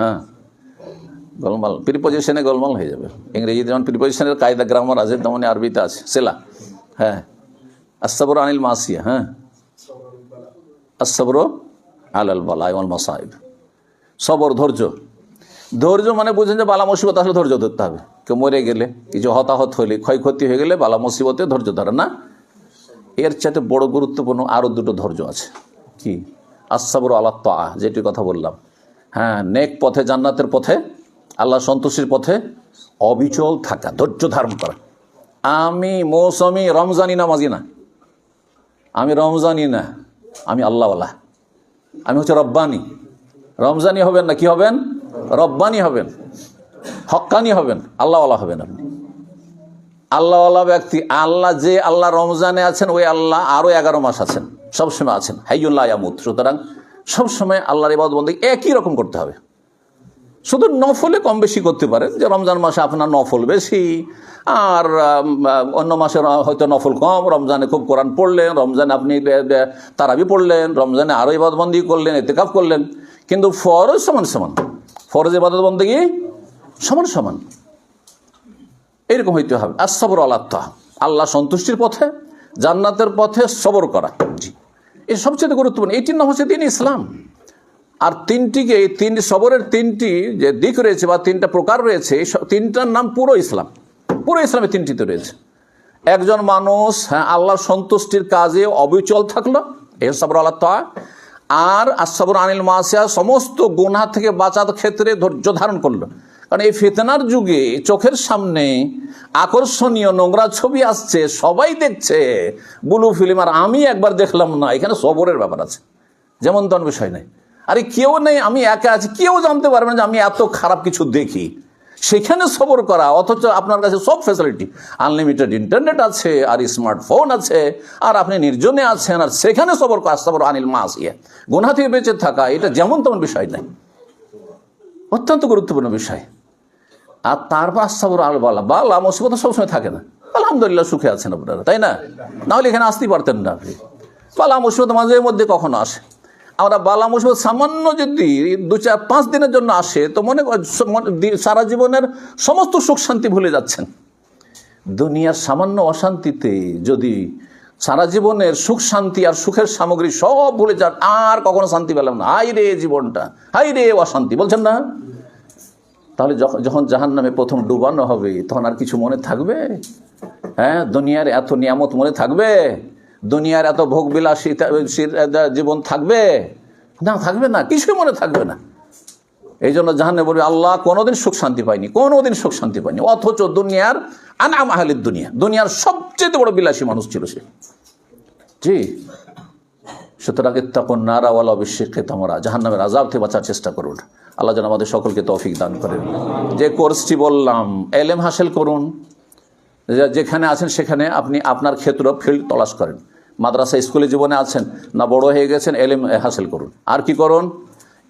গোলমাল, প্রিপোজিশনে গোলমাল হয়ে যাবে। ইংরেজিতে যেমন প্রিপোজিশনের কায়দা গ্রামার আছে, তেমনি আরবিতে আছে সেলা। আসসাবরু আনিল মাসিয়া, আসসাবরু আলাল বালা ওয়াল মাসাইব। সবর, ধৈর্য। ধৈর্য মানে বুঝেন যে বালা মুসিবত আসলে ধৈর্য ধরতে হবে। কেউ মরে গেলে, কিছু হতাহত হলে, ক্ষয়ক্ষতি হয়ে গেলে বালা মুসিবতে ধৈর্য ধরে না। এর চাইতে বড় গুরুত্বপূর্ণ আরো 2টো ধৈর্য আছে। কি? আসসাবরু আলাত তাআহ, যেটির কথা বললাম। নেক পথে, জান্নাতের পথে, আল্লাহ সন্তুষ্টির পথে অবিচল থাকা, ধৈর্য ধারণ করা। আমি মৌসুমি রমজানি নামাজি না, আমি রমজানি না, আমি আল্লাহওয়ালা, আমি হচ্ছে রব্বানি। রমজানি হবেন না, কি হবেন? রব্বানি হবেন, হক্কানি হবেন, আল্লাহওয়ালা হবেন আপনি। আল্লাহওয়ালা ব্যক্তি, আল্লাহ যে আল্লাহ রমজানে আছেন, ওই আল্লাহ আরো 11 মাস আছেন, সবসময় আছেন, হাইয়ুল লা ইয়ামুত। সুতরাং সবসময় আল্লাহর ইবাদত বন্দেগী একই রকম করতে হবে। শুধু নফলে কম বেশি করতে পারেন, যে রমজান মাসে আপনার নফল বেশি, আর অন্য মাসে হয়তো নফল কম। রমজানে খুব কোরআন পড়লেন, রমজানে আপনি তারাবি পড়লেন, রমজানে আরো ইবাদত বন্দেগী করলেন, ইতিকাফ করলেন, কিন্তু ফরজ সমান সমান, ফরজ ইবাদত বন্দেগী সমান সমান, এরকম হইতে হবে। আসসাবরু আলাত তাআহ, আল্লাহ সন্তুষ্টির পথে, জান্নাতের পথে সবর করা। জি, এই সবচেয়ে গুরুত্বপূর্ণ। এইটির নাম হচ্ছে দিন ইসলাম। আর তিনটিকে, সবরের 3টি যে দিক রয়েছে বা 3টা প্রকার রয়েছে, এই 3টার নাম পুরো ইসলাম। পুরো ইসলামে 3টিতে রয়েছে। একজন মানুষ আল্লাহর সন্তুষ্টির কাজে অবিচল থাকলো, এই সাবর আলাত তাআহ। আর আসসাবরু আনিল মাসিয়া, সমস্ত গুনাহ থেকে বাঁচার ক্ষেত্রে ধৈর্য ধারণ করলো। কারণ এই ফিতনার যুগে চোখের সামনে আকর্ষণীয় নোংরা ছবি আসছে, সবাই দেখছে, ব্লু ফিল্ম, আর আমি একবার দেখলাম না। এখানে সবরের ব্যাপার আছে, যেমন তেমন বিষয় নেই। আরে কেউ নেই, আমি একা আছি, কেউ জানতে পারবে না যে আমি এত খারাপ কিছু দেখি। সেখানে সবর করা, অথচ আপনার কাছে সব ফ্যাসিলিটি, আনলিমিটেড ইন্টারনেট আছে, আর স্মার্টফোন আছে, আর আপনি নির্জনে আছেন, আর সেখানে সবর করা, আসসাবরু আনিল মাসিয়া, গুনাহ থেকে বেঁচে থাকা, এটা যেমন তেমন বিষয় নাই, অত্যন্ত গুরুত্বপূর্ণ বিষয়। আর তারপর আসসাবরু আলাল বালা, বালা মুসিবত সবসময় থাকে না, আলহামদুলিল্লাহ সুখে আছেন আপনারা, তাই না? নাহলে এখানে আসতেই পারতেন না আপনি। বালা মুসিবত মাঝে মধ্যে কখনো আসে, আমরা বালা মুসিবত সামান্য যদি 2-4-5 দিনের জন্য আসে তো মনে সারা জীবনের সমস্ত সুখ শান্তি ভুলে যাচ্ছেন। দুনিয়ার সামান্য অশান্তিতে যদি সারা জীবনের সুখ শান্তি আর সুখের সামগ্রী সব ভুলে যান, আর কখনো শান্তি পেলাম না, হাই রে জীবনটা, হাই রে অশান্তি, বলছেন না? তাহলে যখন জাহান্নামে প্রথম ডুবানো হবে তখন আর কিছু মনে থাকবে? হ্যাঁ, দুনিয়ার এত নিয়ামত মনে থাকবে? দুনিয়ার এত ভোগ বিলাসী জীবন থাকবে না? থাকবে না, কিছুই মনে থাকবে না। এই জন্য জাহান্নামে বলবে আল্লাহ কোনোদিন সুখ শান্তি পাইনি, কোনোদিন সুখ শান্তি পাইনি, অথচ দুনিয়ার আনাম আহলিদ দুনিয়া, দুনিয়ার সবচেয়ে বড় বিলাসী মানুষ ছিল সে। জি, সুতরাং ইত্তাকুন নারা ওয়ালাউ বিশিক্কি তামরা, জাহান্নামের আযাব থেকে বাঁচার চেষ্টা করুন। আল্লাহ যেন আমাদের সকলকে তৌফিক দান করেন। যে কোর্সটি বললাম, এলেম হাসিল করুন, যেখানে আছেন সেখানে আপনি আপনার ক্ষেত্র ফিল্ড তলাশ করেন। মাদ্রাসা স্কুলে জীবনে আছেন না বড় হয়ে গেছেন, এলেম হাসিল করুন। আর কি করুন?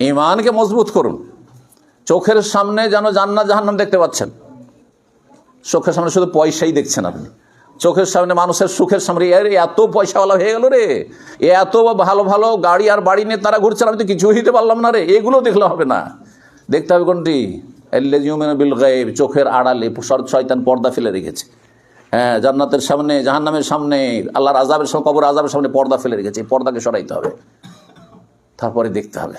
ঈমানকে মজবুত করুন। চোখের সামনে যেন জান্নাত জাহান্নাম দেখতে পাচ্ছেন, চোখের সামনে শুধু পয়সাই দেখছেন আপনি, চোখের সামনে মানুষের সুখের সামনে এত পয়সাওয়ালা হয়ে গেল রে, এত ভালো ভালো গাড়ি আর বাড়ি নিয়ে তারা ঘুরছেন, আমি তো কিছু হইতে পারলাম না রে, এগুলো দেখলে হবে না। দেখতে হবে কোনটি? আল্লাযী ইউমিনু বিল গায়ব, চোখের আড়ালে শয়তান পর্দা ফেলে রেখেছে। হ্যাঁ, জান্নাতের সামনে জাহান্নামের সামনে আল্লাহর আযাবের সামনে কবর আযাবের সামনে পর্দা ফেলে রেখেছে, এই পর্দাকে সরাইতে হবে। তারপরে দেখতে হবে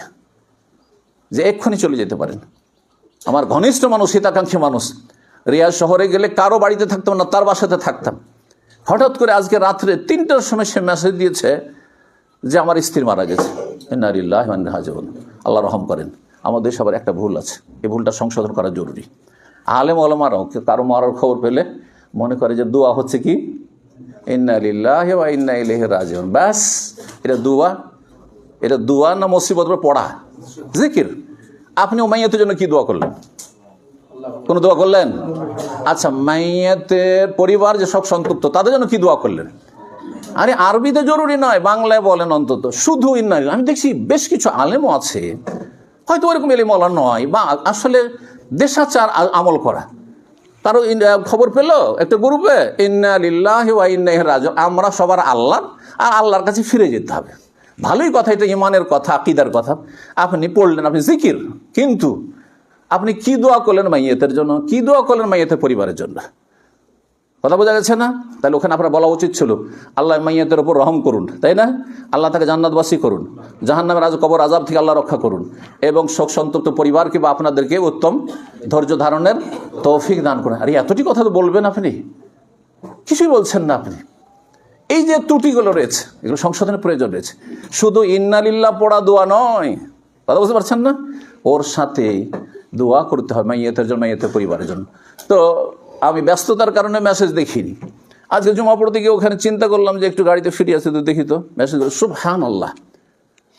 যে এক্ষুনি চলে যেতে পারেন। আমার ঘনিষ্ঠ মানুষ, হিতাকাঙ্ক্ষী মানুষ, রিয়াদ শহরে গেলে কারো বাড়িতে থাকতাম না, তার বাসাতে থাকতাম। হঠাৎ করে আজকে রাত্রে 3টার সময় সে মেসেজ দিয়েছে যে আমার স্ত্রী মারা গেছে। ইন্না লিল্লাহি ওয়া ইন্না ইলাইহি রাজিউন। আল্লাহ রহম করেন। আমাদের সবার একটা ভুল আছে, এই ভুলটা সংশোধন করা জরুরি। আলেম ওলামারাও কারো মারার খবর পেলে মনে করে যে দোয়া হচ্ছে কি ইন্না লিল্লাহি ওয়া ইন্না ইলাইহি রাজিউন, ব্যাস। এটা দোয়া না মুসিবত পড়া জিকির? আপনি ও মাইয়াতের জন্য কি দোয়া করলেন? কোন দোয়া করলেন? আচ্ছা, মাইয়াতের পরিবার যে সব সন্তুষ্ট তাদের জন্য কি দোয়া করলেন? আরে আরবিতে জরুরি নয়, বাংলায় বলেন অন্তত, শুধু ইন্না। আমি দেখছি বেশ কিছু আলেমও আছে, হয়তো ওরকম এলিমওয়ালা নয়, বা আসলে দেশাচার আমল করা। তারও খবর পেল একটা গ্রুপে ইন্না লিল্লাহি ওয়া ইন্না ইলাইহি রাজিউন, আমরা সবার আল্লাহ আর আল্লাহর কাছে ফিরে যেতে হবে। ভালোই কথা, এটা ইমানের কথা, আকীদার কথা। আপনি পড়লেন, আপনি জিকির, কিন্তু আপনি কি দোয়া করলেন মাইয়াতের জন্য? কি দোয়া করলেন মাইয়াতের পরিবারের জন্য? কথা বোঝা গেছে না? তাহলে ওখানে আপনার বলা উচিত ছিল আল্লাহ মাইয়াতের উপর রহম করুন, তাই না? আল্লাহ তাকে জান্নাতবাসী করুন, জাহান্নামের কবর আযাব থেকে আল্লাহ রক্ষা করুন, এবং শোক সন্তপ্ত পরিবারকে বা আপনাদেরকে উত্তম ধৈর্য ধারণের তৌফিক দান করুন। আরে এতটি কথা তো বলবেন আপনি, কিছুই বলছেন না আপনি। এই যে ত্রুটিগুলো রয়েছে, এগুলো সংশোধনের প্রয়োজন রয়েছে। শুধু ইন্না লিল্লাহ পড়া দোয়া নয়, কথা বুঝতে পারছেন না? ওর সাথে দোয়া করতে হয় মাইয়াতের জন্য, মাইয়াতের পরিবারের জন্য। তো আমি ব্যস্ততার কারণে মেসেজ দেখিনি। আজকে জুমা পড়তে গিয়ে ওখানে চিন্তা করলাম যে একটু গাড়িতে ফিরে আসে, তো দেখি তো মেসেজ সুবহানাল্লাহ,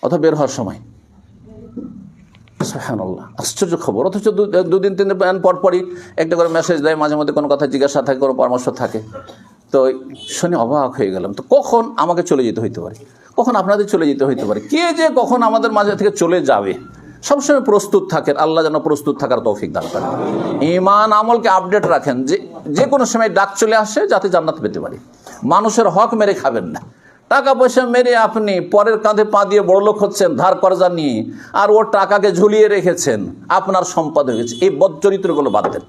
অথবা বের হওয়ার সময় সুবহানাল্লাহ, আশ্চর্য খবর। অথচ 2-3 দিন পর পরই একটা করে মেসেজ দেয়, মাঝে মধ্যে কোনো কথা জিজ্ঞাসা থাকে, কোনো পরামর্শ থাকে। তো শুনে অবাক হয়ে গেলাম। তো কখন আমাকে চলে যেতে হইতে পারে, কখন আপনাদের চলে যেতে হইতে পারে, কে যে কখন আমাদের মাঝে থেকে চলে যাবে, সবসময় প্রস্তুত থাকেন। আল্লাহ যেন প্রস্তুত থাকার তৌফিক দান করেন। ঈমান আমলকে আপডেট রাখেন, যে কোনো সময় ডাক চলে আসে যাতে জান্নাত পেতে পারি। মানুষের হক মেরে খাবেন না। টাকা পয়সা মেরে আপনি পরের কাঁধে পা দিয়ে বড়লোক হচ্ছেন ধার কর্জা নিয়ে, আর ওর টাকাকে ঝুলিয়ে রেখেছেন, আপনার সম্পদ হয়ে গেছে। এই বদচরিত্রগুলো বাদ দেন,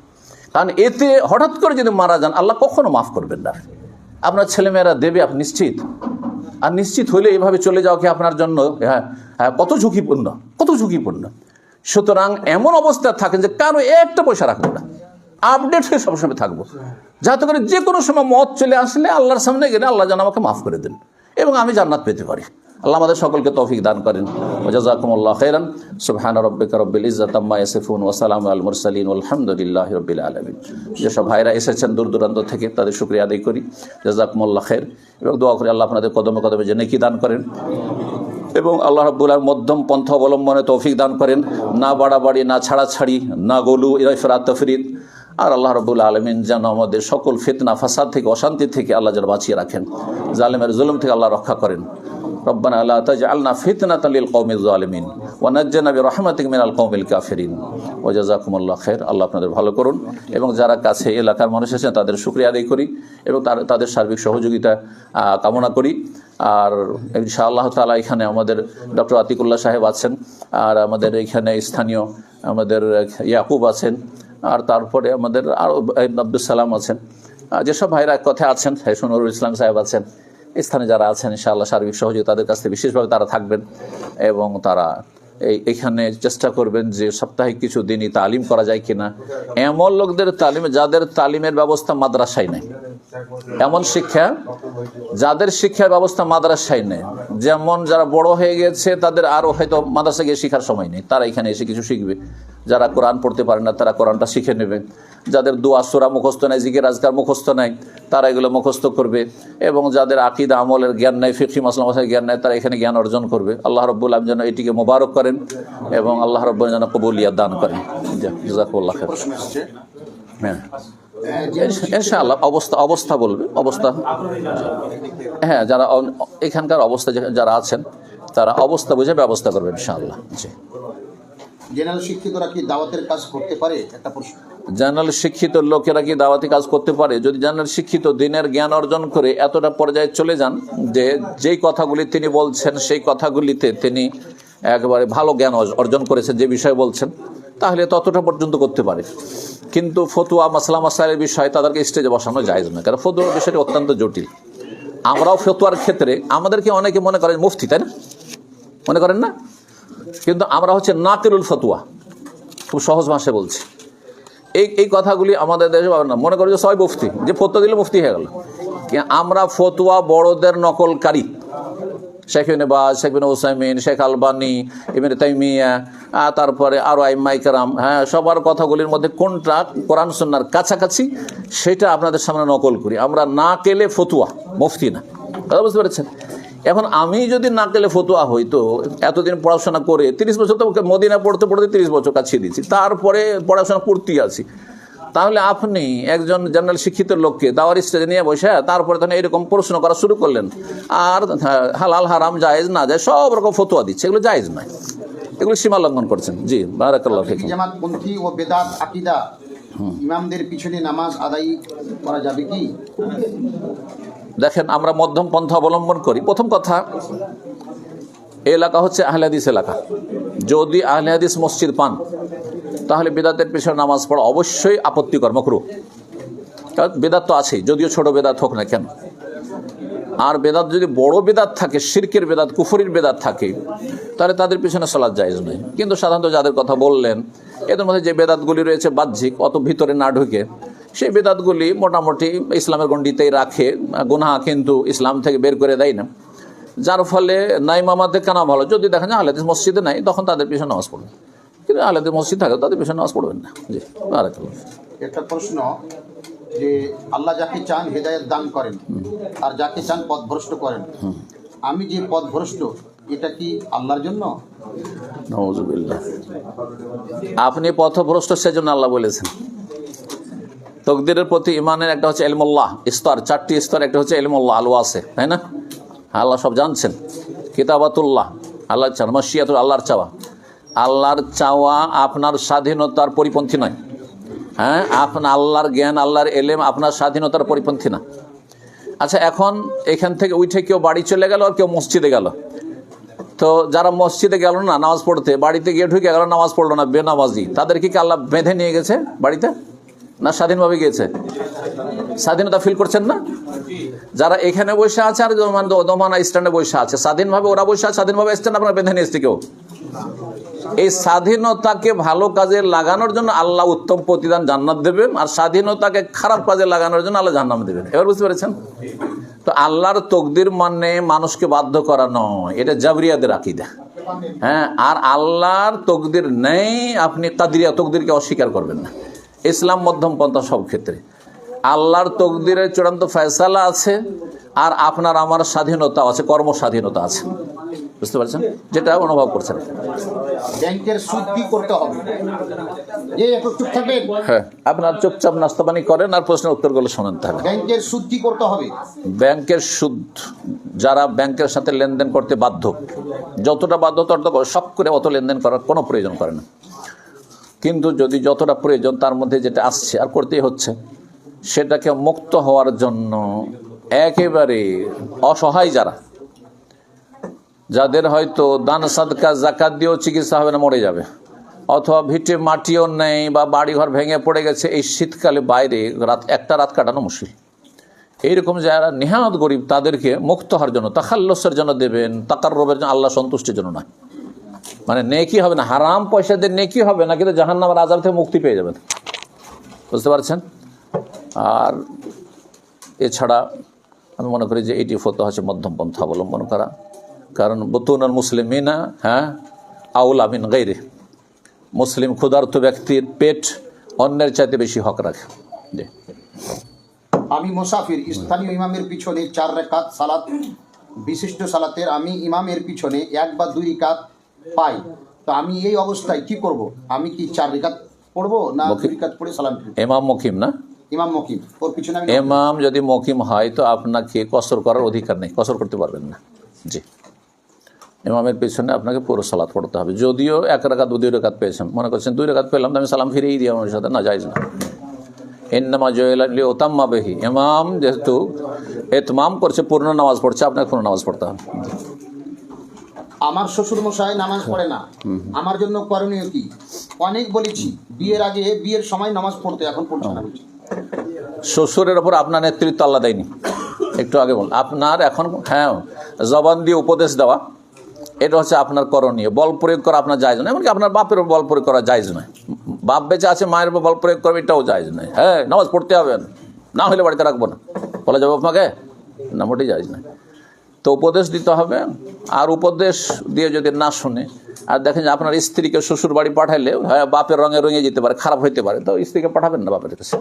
কারণ এতে হঠাৎ করে যদি মারা যান আল্লাহ কখনো মাফ করবেন না। আপনার ছেলেমেয়েরা দেবে, আপনি নিশ্চিত। আর নিশ্চিত হইলে এইভাবে চলে যাওয়া কি আপনার জন্য কত ঝুঁকিপূর্ণ, কত ঝুঁকিপূর্ণ। সুতরাং এমন অবস্থা থাকেন যে কারো একটা পয়সা রাখবো না, আপডেট হয়ে সবসময় থাকবো, যাতে করে যে কোনো সময় মত চলে আসলে আল্লাহর সামনে গেলে আল্লাহ যেন আমাকে মাফ করে দেন এবং আমি জান্নাত পেতে পারি। আল্লাহ আমাদের সকলকে তৌফিক দান করেন। জাযাকুমুল্লাহু খাইরান। সুবহানা রাব্বিকা রাব্বিল ইজ্জাতি আম্মা ইয়াসিফুন ওয়া সালামুন আলাল মুরসালিন আলহামদুলিল্লাহি রাব্বিল আলামিন। যেসব ভাইরা এসেছেন দূর দূরান্ত থেকে, তাদের শুকরিয়া আদায় করি। জাযাকুমুল্লাহু খাইর, এবং দোয়া করি আল্লাহ আপনাদের কদমে কদমে যে নেকি দান করেন, এবং আল্লাহ রাব্বুল আলামিন মধ্যম পন্থা অবলম্বনে তৌফিক দান করেন। না বাড়াবাড়ি, না ছাড়াছাড়ি, না গলু ইফরাত তাফরিদ। আর আল্লাহ রাব্বুল আলামিন যেন আমাদের সকল ফিতনা ফাসাদ থেকে, অশান্তি থেকে আল্লাহ যেন বাঁচিয়ে রাখেন, জালেমের জুলুম থেকে আল্লাহ রক্ষা করেন। রব্বানা লা তাজআলনা ফিতনাতাল লিল কওমিজ জালিমিন ওয়া নাজ্জিনা বিরহমাতিকা মিনাল কওমিল কাফিরিন ওয়া জাযাকুমুল্লাহু খাইর। আল্লাহ আপনাদের ভালো করুন এবং যারা কাছে এলাকার মানুষ আছেন তাদের শুকরিয়া আদায় করি এবং তাদের সার্বিক সহযোগিতা কামনা করি। আর ইনশাআল্লাহ তাআলা এখানে আমাদের ডক্টর আতিকুল্লাহ সাহেব আছেন, আর আমাদের এখানে স্থানীয় আমাদের ইয়াকুব আছেন, আর তারপরে আমাদের আরও আব্দুল সালাম আছেন, যেসব ভাইরা এক কথায় আছেন, নুরুল ইসলাম সাহেব আছেন, স্থানে যারা আছেন ইনশাআল্লাহ সার্বিক সহযোগিতা তাদের কাছ থেকে বিশেষভাবে তারা থাকবেন এবং তারা এইখানে চেষ্টা করবেন যে সাপ্তাহিক কিছু দিনই তালিম করা যায় কিনা, এমন লোকদের তালিমে যাদের তালিমের ব্যবস্থা মাদ্রাসায় নেই, এমন শিক্ষা যাদের শিক্ষার ব্যবস্থা মাদ্রাসায় নেই, যেমন যারা বড় হয়ে গেছে তাদের আরও হয়তো মাদ্রাসা গিয়ে শেখার সময় নেই, তারা এখানে এসে কিছু শিখবে। যারা কোরআন পড়তে পারে না তারা কোরআনটা শিখে নেবে, যাদের দোয়া সূরা মুখস্থ নাই, জিকির আজকার মুখস্থ নাই, তারা এগুলো মুখস্থ করবে, এবং যাদের আকীদা আমলের জ্ঞান নাই, ফিকহি মাসলা মাসাইলের জ্ঞান নাই, তারা এখানে জ্ঞান অর্জন করবে। আল্লাহ রাব্বুল আলামিন যেন এটিকে মোবারক করেন এবং আল্লাহ রাব্বুল আলামিন যেন কবুলিয়াত দান করেন। জাযাকুল্লাহ খাইর। হ্যাঁ ইনশাআল্লাহ অবস্থা বলবে, অবস্থা, হ্যাঁ যারা এখানকার অবস্থা যারা আছেন তারা অবস্থা বুঝে ব্যবস্থা করবে ইনশাআল্লাহ। জি, জেনারেল শিক্ষিতরা কি দাওয়াতের কাজ করতে পারে? একটা প্রশ্ন। জেনারেল শিক্ষিত লোকেরা কি দাওয়াতি কাজ করতে পারে? যদি জেনারেল শিক্ষিত দিনের জ্ঞান অর্জন করে এতটা পর্যায়ে চলে যান যে যেই কথাগুলি তিনি বলছেন সেই কথাগুলিতে তিনি একেবারে ভালো জ্ঞান অর্জন করেছেন যে বিষয় বলছেন, তাহলে ততটা পর্যন্ত করতে পারে। কিন্তু ফতুয়া মাসলা মাসাইলের বিষয়ে তাদেরকে স্টেজে বসানো জায়েজ নয়, কারণ ফতুয়ার বিষয়টি অত্যন্ত জটিল। আমরাও ফতুয়ার ক্ষেত্রে আমাদেরকে অনেকে মনে করেন মুফতি, তাই না? মনে করেন না? কিন্তু আমরা হচ্ছে নাকিলুল ফতুয়া, খুব সহজ ভাষায় বলছি। এই কথাগুলি আমাদের দেশে পাবেন না, মনে করি যে সবাই মুফতি, যে ফতুয়া দিলে মুফতি হয়ে গেল। আমরা ফতুয়া বড়দের নকলকারী, শেখ ইবনে বাজ, শেখ বিন উসাইমিন, শেখ আলবানী, ইবনে তাইমিয়া, তারপরে আরও আইম্মায়ে কেরাম, হ্যাঁ সবার কথাগুলির মধ্যে কোনটা কোরআন সুন্নাহর কাছাকাছি সেটা আপনাদের সামনে নকল করি। আমরা না কেলে ফতুয়া, মুফতি না, কথা বুঝতে পেরেছেন? এখন আমি যদি না কেলে ফতুয়া হই, তো এতদিন পড়াশোনা করে 30 বছর তো মদিনা পড়তে পড়তে 30 বছর কাছিয়ে দিয়েছি, তারপরে পড়াশোনা করতেই আছি, তাহলে আপনি একজন জেনারেল শিক্ষিত লোককে দাওয়ার স্টেজে নিয়ে বসে তারপরে তখন এরকম প্রশ্ন করা শুরু করলেন, আর হালাল হারাম জায়েজ না জায়েজ সব রকম ফতোয়া দিচ্ছে, এগুলো জায়েজ নয়, এগুলো সীমা লঙ্ঘন করছেন। জি, বারাকাল্লাহু ফিকুম। জামাতপন্থী ও বেদাত আকীদা ইমামদের পিছনে নামাজ আদায় করা যাবে কি? দেখেন, আমরা মধ্যম পন্থা অবলম্বন করি। প্রথম কথা, এই এলাকা হচ্ছে আহলে হাদিস এলাকা। যদি আহলে হাদিস মসজিদ পান তাহলে বেদাতের পেছনে নামাজ পড়া অবশ্যই আপত্তিকর, মাকরুহ। কারণ বেদাত তো আছেই, যদিও ছোট বেদাত হোক না কেন। আর বেদাত যদি বড় বেদাত থাকে, শিরকের বেদাত, কুফরির বেদাত থাকে, তাহলে তাদের পিছনে সালাত জায়েজ নয়। কিন্তু সাধারণত যাদের কথা বললেন, এদের মধ্যে যে বেদাতগুলি রয়েছে বাহ্যিক, অত ভিতরে না ঢুকে, সেই বেদাতগুলি মোটামুটি ইসলামের গণ্ডিতেই রাখে, গুনাহ কিন্তু ইসলাম থেকে বের করে দেয় না, যার ফলে নাই মামাতে কেনা ভালো। যদি দেখেন আহলে হাদিস মসজিদে নাই, তখন তাদের পিছনে নামাজ পড়বেন, কিন্তু আহলে হাদিস মসজিদ থাকে তাদের পিছনে নামাজ পড়বেন না। জি, বারাকাল্লাহ। একটা প্রশ্ন, যে আল্লাহ যাকে চান হেদায়েত দান করেন আর যাকে চান পথভ্রষ্ট করেন, আমি যে পথভ্রষ্ট এটা কি আল্লাহর জন্য? নাউযুবিল্লাহ। আপনি পথভ্রষ্ট সেজন্য আল্লাহ বলেছেন। তকদিরের প্রতি ইমানের একটা হচ্ছে ইলমুল্লাহ, স্তর, 4টি স্তর। একটা হচ্ছে ইলমুল্লাহ আল ওয়াসি, তাই না? আল্লাহ সব জানছেন। কিতাবাতুল্লাহ, আল্লাহর চাওয়া। মাশিয়াতুল, আল্লাহর চাওয়া। আল্লাহর চাওয়া আপনার স্বাধীনতার পরিপন্থী নয়। হ্যাঁ, আপনার আল্লাহর জ্ঞান, আল্লাহর এলেম আপনার স্বাধীনতার পরিপন্থী না। আচ্ছা, এখন এখান থেকে উঠে কেউ বাড়ি চলে গেল আর কেউ মসজিদে গেল, তো যারা মসজিদে গেল না নামাজ পড়তে, বাড়িতে গিয়ে ঢুকে গেল, নামাজ পড়লো না, বেনামাজি, তাদেরকে কি আল্লাহ বেঁধে নিয়ে গেছে বাড়িতে, না স্বাধীনভাবে গিয়েছে? স্বাধীনতা ফিল করছেন না? যারা এখানে বসে আছে আর দোমানা স্ট্যান্ডে বসে আছে, স্বাধীনভাবে ওরা বসে আছে, স্বাধীনভাবে স্ট্যান্ড আপনার বেঁধে নিয়ে এসছে কেউ? এই স্বাধীনতাকে ভালো কাজে লাগানোর জন্য আল্লাহ উত্তম প্রতিদান জান্নাত দেবেন, আর স্বাধীনতাকে খারাপ কাজে লাগানোর জন্য আল্লাহ জাহান্নাম দেবেন। এবার বুঝতে পেরেছেন? তো আল্লাহর তকদির মানে মানুষকে বাধ্য করা নয়, এটা জাবরিয়াদের আকীদা। হ্যাঁ, আর আল্লাহর তকদির নেই, আপনি কাদরিয়া তকদিরকে অস্বীকার করবেন না। ইসলাম মধ্যম পন্থা সব ক্ষেত্রে। আল্লাহর তকদিরের চূড়ান্ত ফয়সালা আছে, আর আপনার আমার স্বাধীনতা আছে, কর্ম স্বাধীনতা আছে। বুঝতে পারছেন, যেটা অনুভব করছেন। ব্যাংকের সুদ কি করতে হবে? এই একটু চুপ থাকবেন। হ্যাঁ, আপনার চুপচাপ নাস্তা পানি করেন আর প্রশ্নের উত্তরগুলো শোনেন। তাহলে ব্যাংকের সুদ কি করতে হবে? ব্যাংকের সুদ, যারা ব্যাংকের সাথে লেনদেন করতে বাধ্য, যতটা বাধ্য তত শখ করে অত লেনদেন করার কোনো প্রয়োজন করে না। কিন্তু যদি যতটা প্রয়োজন তার মধ্যে যেটা আসছে আর করতেই হচ্ছে, সেটাকে মুক্ত হওয়ার জন্য একেবারে অসহায় যাদের হয়তো দান সাদকা জাকাত দিয়েও চিকিৎসা হবে না, মরে যাবে, অথবা ভিটে মাটিও নেই বা বাড়িঘর ভেঙে পড়ে গেছে, এই শীতকালে বাইরে একটা রাত কাটানো মুশকিল, এইরকম যারা নেহাত গরিব তাদেরকে মুক্ত হওয়ার জন্য, তাখাল্লুসের জন্য দেবেন, তাকাররুবের জন্য, আল্লাহ সন্তুষ্টির জন্য নয়। মানে নেকি হবে না, হারাম পয়সা দিয়ে নেকি হবে না, কিন্তু জাহান্নামের আযাব থেকে মুক্তি পেয়ে যাবেন। বুঝতে পারছেন? আর এছাড়া আমি মনে করি যে এটি ফতোয়া হচ্ছে মধ্যম পন্থা অবলম্বন করা, কারণ বুতুনুল মুসলিমিনা আউলা মিন গায়রি, মুসলিম ক্ষুধার্ত ব্যক্তির পেট অন্যের চাইতে বেশি হক রাখে। জি। আমি মুসাফির, স্থানীয় ইমামের পিছনে 4 রাকাত সালাত, বিশিষ্ট সালাতের আমি ইমামের পিছনে 1 বা 2 রাকাত পাই, তো আমি এই অবস্থায় কি করব? আমি কি 4 রাকাত পড়বো না 2 রাকাত পড়ে সালাম ফিরবো? ইমাম মুকিম না, ইমাম মুকিম, ওর পিছনে আমি ইমাম যদি মুকিম হয় তো আপনাকে কসর করার অধিকার নেই, কসর করতে পারবেন না। জি, ইমামের পেছনে আপনাকে পুরো সালাত পড়তে হবে। যদিও 1 রাকাত 2 রাকাত পেয়েছেন, মনে করছেন 2 রাকাত পেলাম তো আমি সালাম ফিরেই দিই আমার সাথে, না, জায়েজ না। ইন্নামা জুইলা লিউতাম্মা বিহি, ইমাম যেহেতু ইতমাম করছে, পূর্ণ নামাজ পড়ছে, আপনাকে পূর্ণ নামাজ পড়তে হবে। আমার শ্বশুর মশাই নামাজ পড়ে না, আমার জন্য করণীয় কি? অনেক বলেছি, বিয়ের আগে বিয়ের সময় নামাজ পড়তে, এখন পড়ছে না। শ্বশুরের ওপর আপনার নেতৃত্ব আল্লাহ দেয়নি, একটু আগে বল, আপনার এখন হ্যাঁ জবান দিয়ে উপদেশ দেওয়া, এটা হচ্ছে আপনার করণীয়। বল প্রয়োগ করা আপনার জায়েজ নয়, এমনকি আপনার বাপের বল প্রয়োগ করা জায়েজ নয়। বাপ বেঁচে আছে, মায়ের উপর বল প্রয়োগ করবে, এটাও জায়েজ নয়। হ্যাঁ, নামাজ পড়তে হবে, না হলে বাড়িতে রাখবো না বলা যাবে আপনাকে, না, মোটেই জায়েজ নয়। তো উপদেশ দিতে হবে, আর উপদেশ দিয়ে যদি না শুনে, আর দেখেন যে আপনার স্ত্রীকে শ্বশুর বাড়ি পাঠাইলে হ্যাঁ বাপের রঙে রঙে যেতে পারে, খারাপ হইতে পারে, তো স্ত্রীকে পাঠাবেন না বাপের কাছে।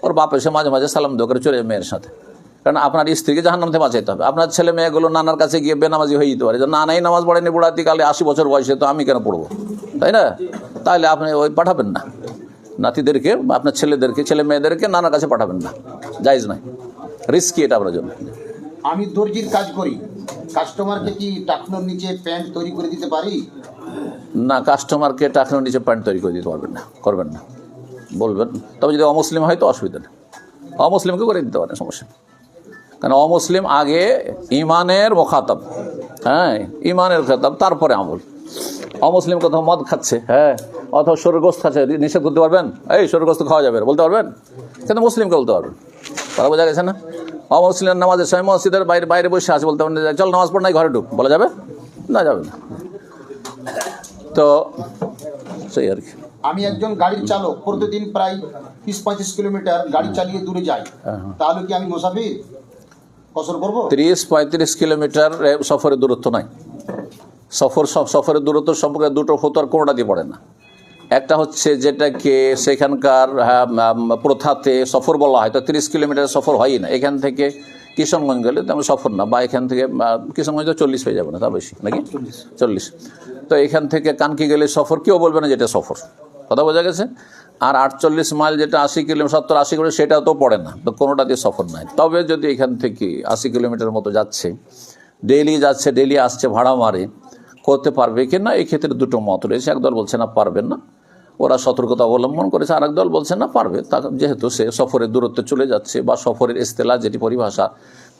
ওর বাপ এসে মাঝে মাঝে সালাম দোয়া করে চলে মেয়ের সাথে, কারণ আপনার স্ত্রীকে জাহান্নাম থেকে বাঁচাইতে হবে। আপনার ছেলে মেয়েগুলো নানার কাছে গিয়ে বেনামাজি হয়ে যেতে পারে, যে নানাই নামাজ পড়েনি বুড়াতি কালে 80 বছর বয়সে, তো আমি কেন পড়বো, তাই না? তাহলে আপনি ওই পাঠাবেন না, নাতিদেরকে বা আপনার ছেলেদেরকে, ছেলে মেয়েদেরকে নানার কাছে পাঠাবেন না, জায়েজ নয়, রিস্কি এটা আপনার জন্য। আমি দর্জির কাজ করি, কাস্টমারকে কি টাকনোর নিচে প্যান্ট তৈরি করে দিতে পারি? না, কাস্টমারকে টাকার নিচে প্যান্ট তৈরি করে দিতে পারবেন না, করবেন না, বলবেন। তবে যদি অমুসলিম হয় তো অসুবিধা নেই, অমুসলিমকে করে দিতে পারেন, সমস্যা নেই। কারণ অমুসলিম আগে ইমানের মোখাতাব, হ্যাঁ ইমানের খেতাব, তারপরে আমল। অমুসলিম কোথাও মদ খাচ্ছে, হ্যাঁ, অথবা সরগোস্ত খাচ্ছে, নিষেধ করতে পারবেন? এই সরগোস্ত খাওয়া যাবে বলতে পারবেন? কিন্তু মুসলিমকে বলতে পারবেন, তারা বোঝা গেছে না? অমুসলিম নামাজের সময় মসজিদের বাইরে বাইরে বসে আছে, বলতে পারেন চল নামাজ পড় নাই, ঘরে ঢুক, বলা যাবে? না, যাবে না। তো সেই আর কি। আমি একজন গাড়ির চালক, প্রতিদিন প্রায় 30-35 কিলোমিটার গাড়ি চালিয়ে দূরে যাই, তাহলে কি আমি মুসাফির কসর করবো? 30-35 কিলোমিটার সফরের দূরত্ব নাই। সফরের দূরত্ব সম্পর্কে দুটো ফতোয়ার কোনোটা দিয়ে পড়ে না। একটা হচ্ছে যেটাকে সেখানকার প্রথাতে সফর বলা হয়, তো 30 কিলোমিটার সফর হয়ই না। এখান থেকে কিশনগঞ্জ গেলে তেমন সফর না, বা এখান থেকে কিশনগঞ্জ তো 40 হয়ে যাবে না, তা বেশি নাকি 40। তো এখান থেকে কানকি গেলে সফর, কেউ বলবে না যেটা সফর, কথা বোঝা গেছে। আর 48 মাইল যেটা 80 কিলোমিটার 70-80 কিলোমিটার, সেটা তো পড়ে না, তো কোনোটা দিয়ে সফর নাই। তবে যদি এখান থেকে 80 কিলোমিটার মতো যাচ্ছে, ডেইলি যাচ্ছে, ডেইলি আসছে, ভাড়া মারে, করতে পারবে কি না, এই ক্ষেত্রে দুটো মত রয়েছে। একদল বলছে না পারবেন না, ওরা সতর্কতা অবলম্বন করেছে, আর একদল বলছে না পারবে, যেহেতু সে সফরের দূরত্বে চলে যাচ্ছে, বা সফরের ইস্তেলা যেটি পরিভাষা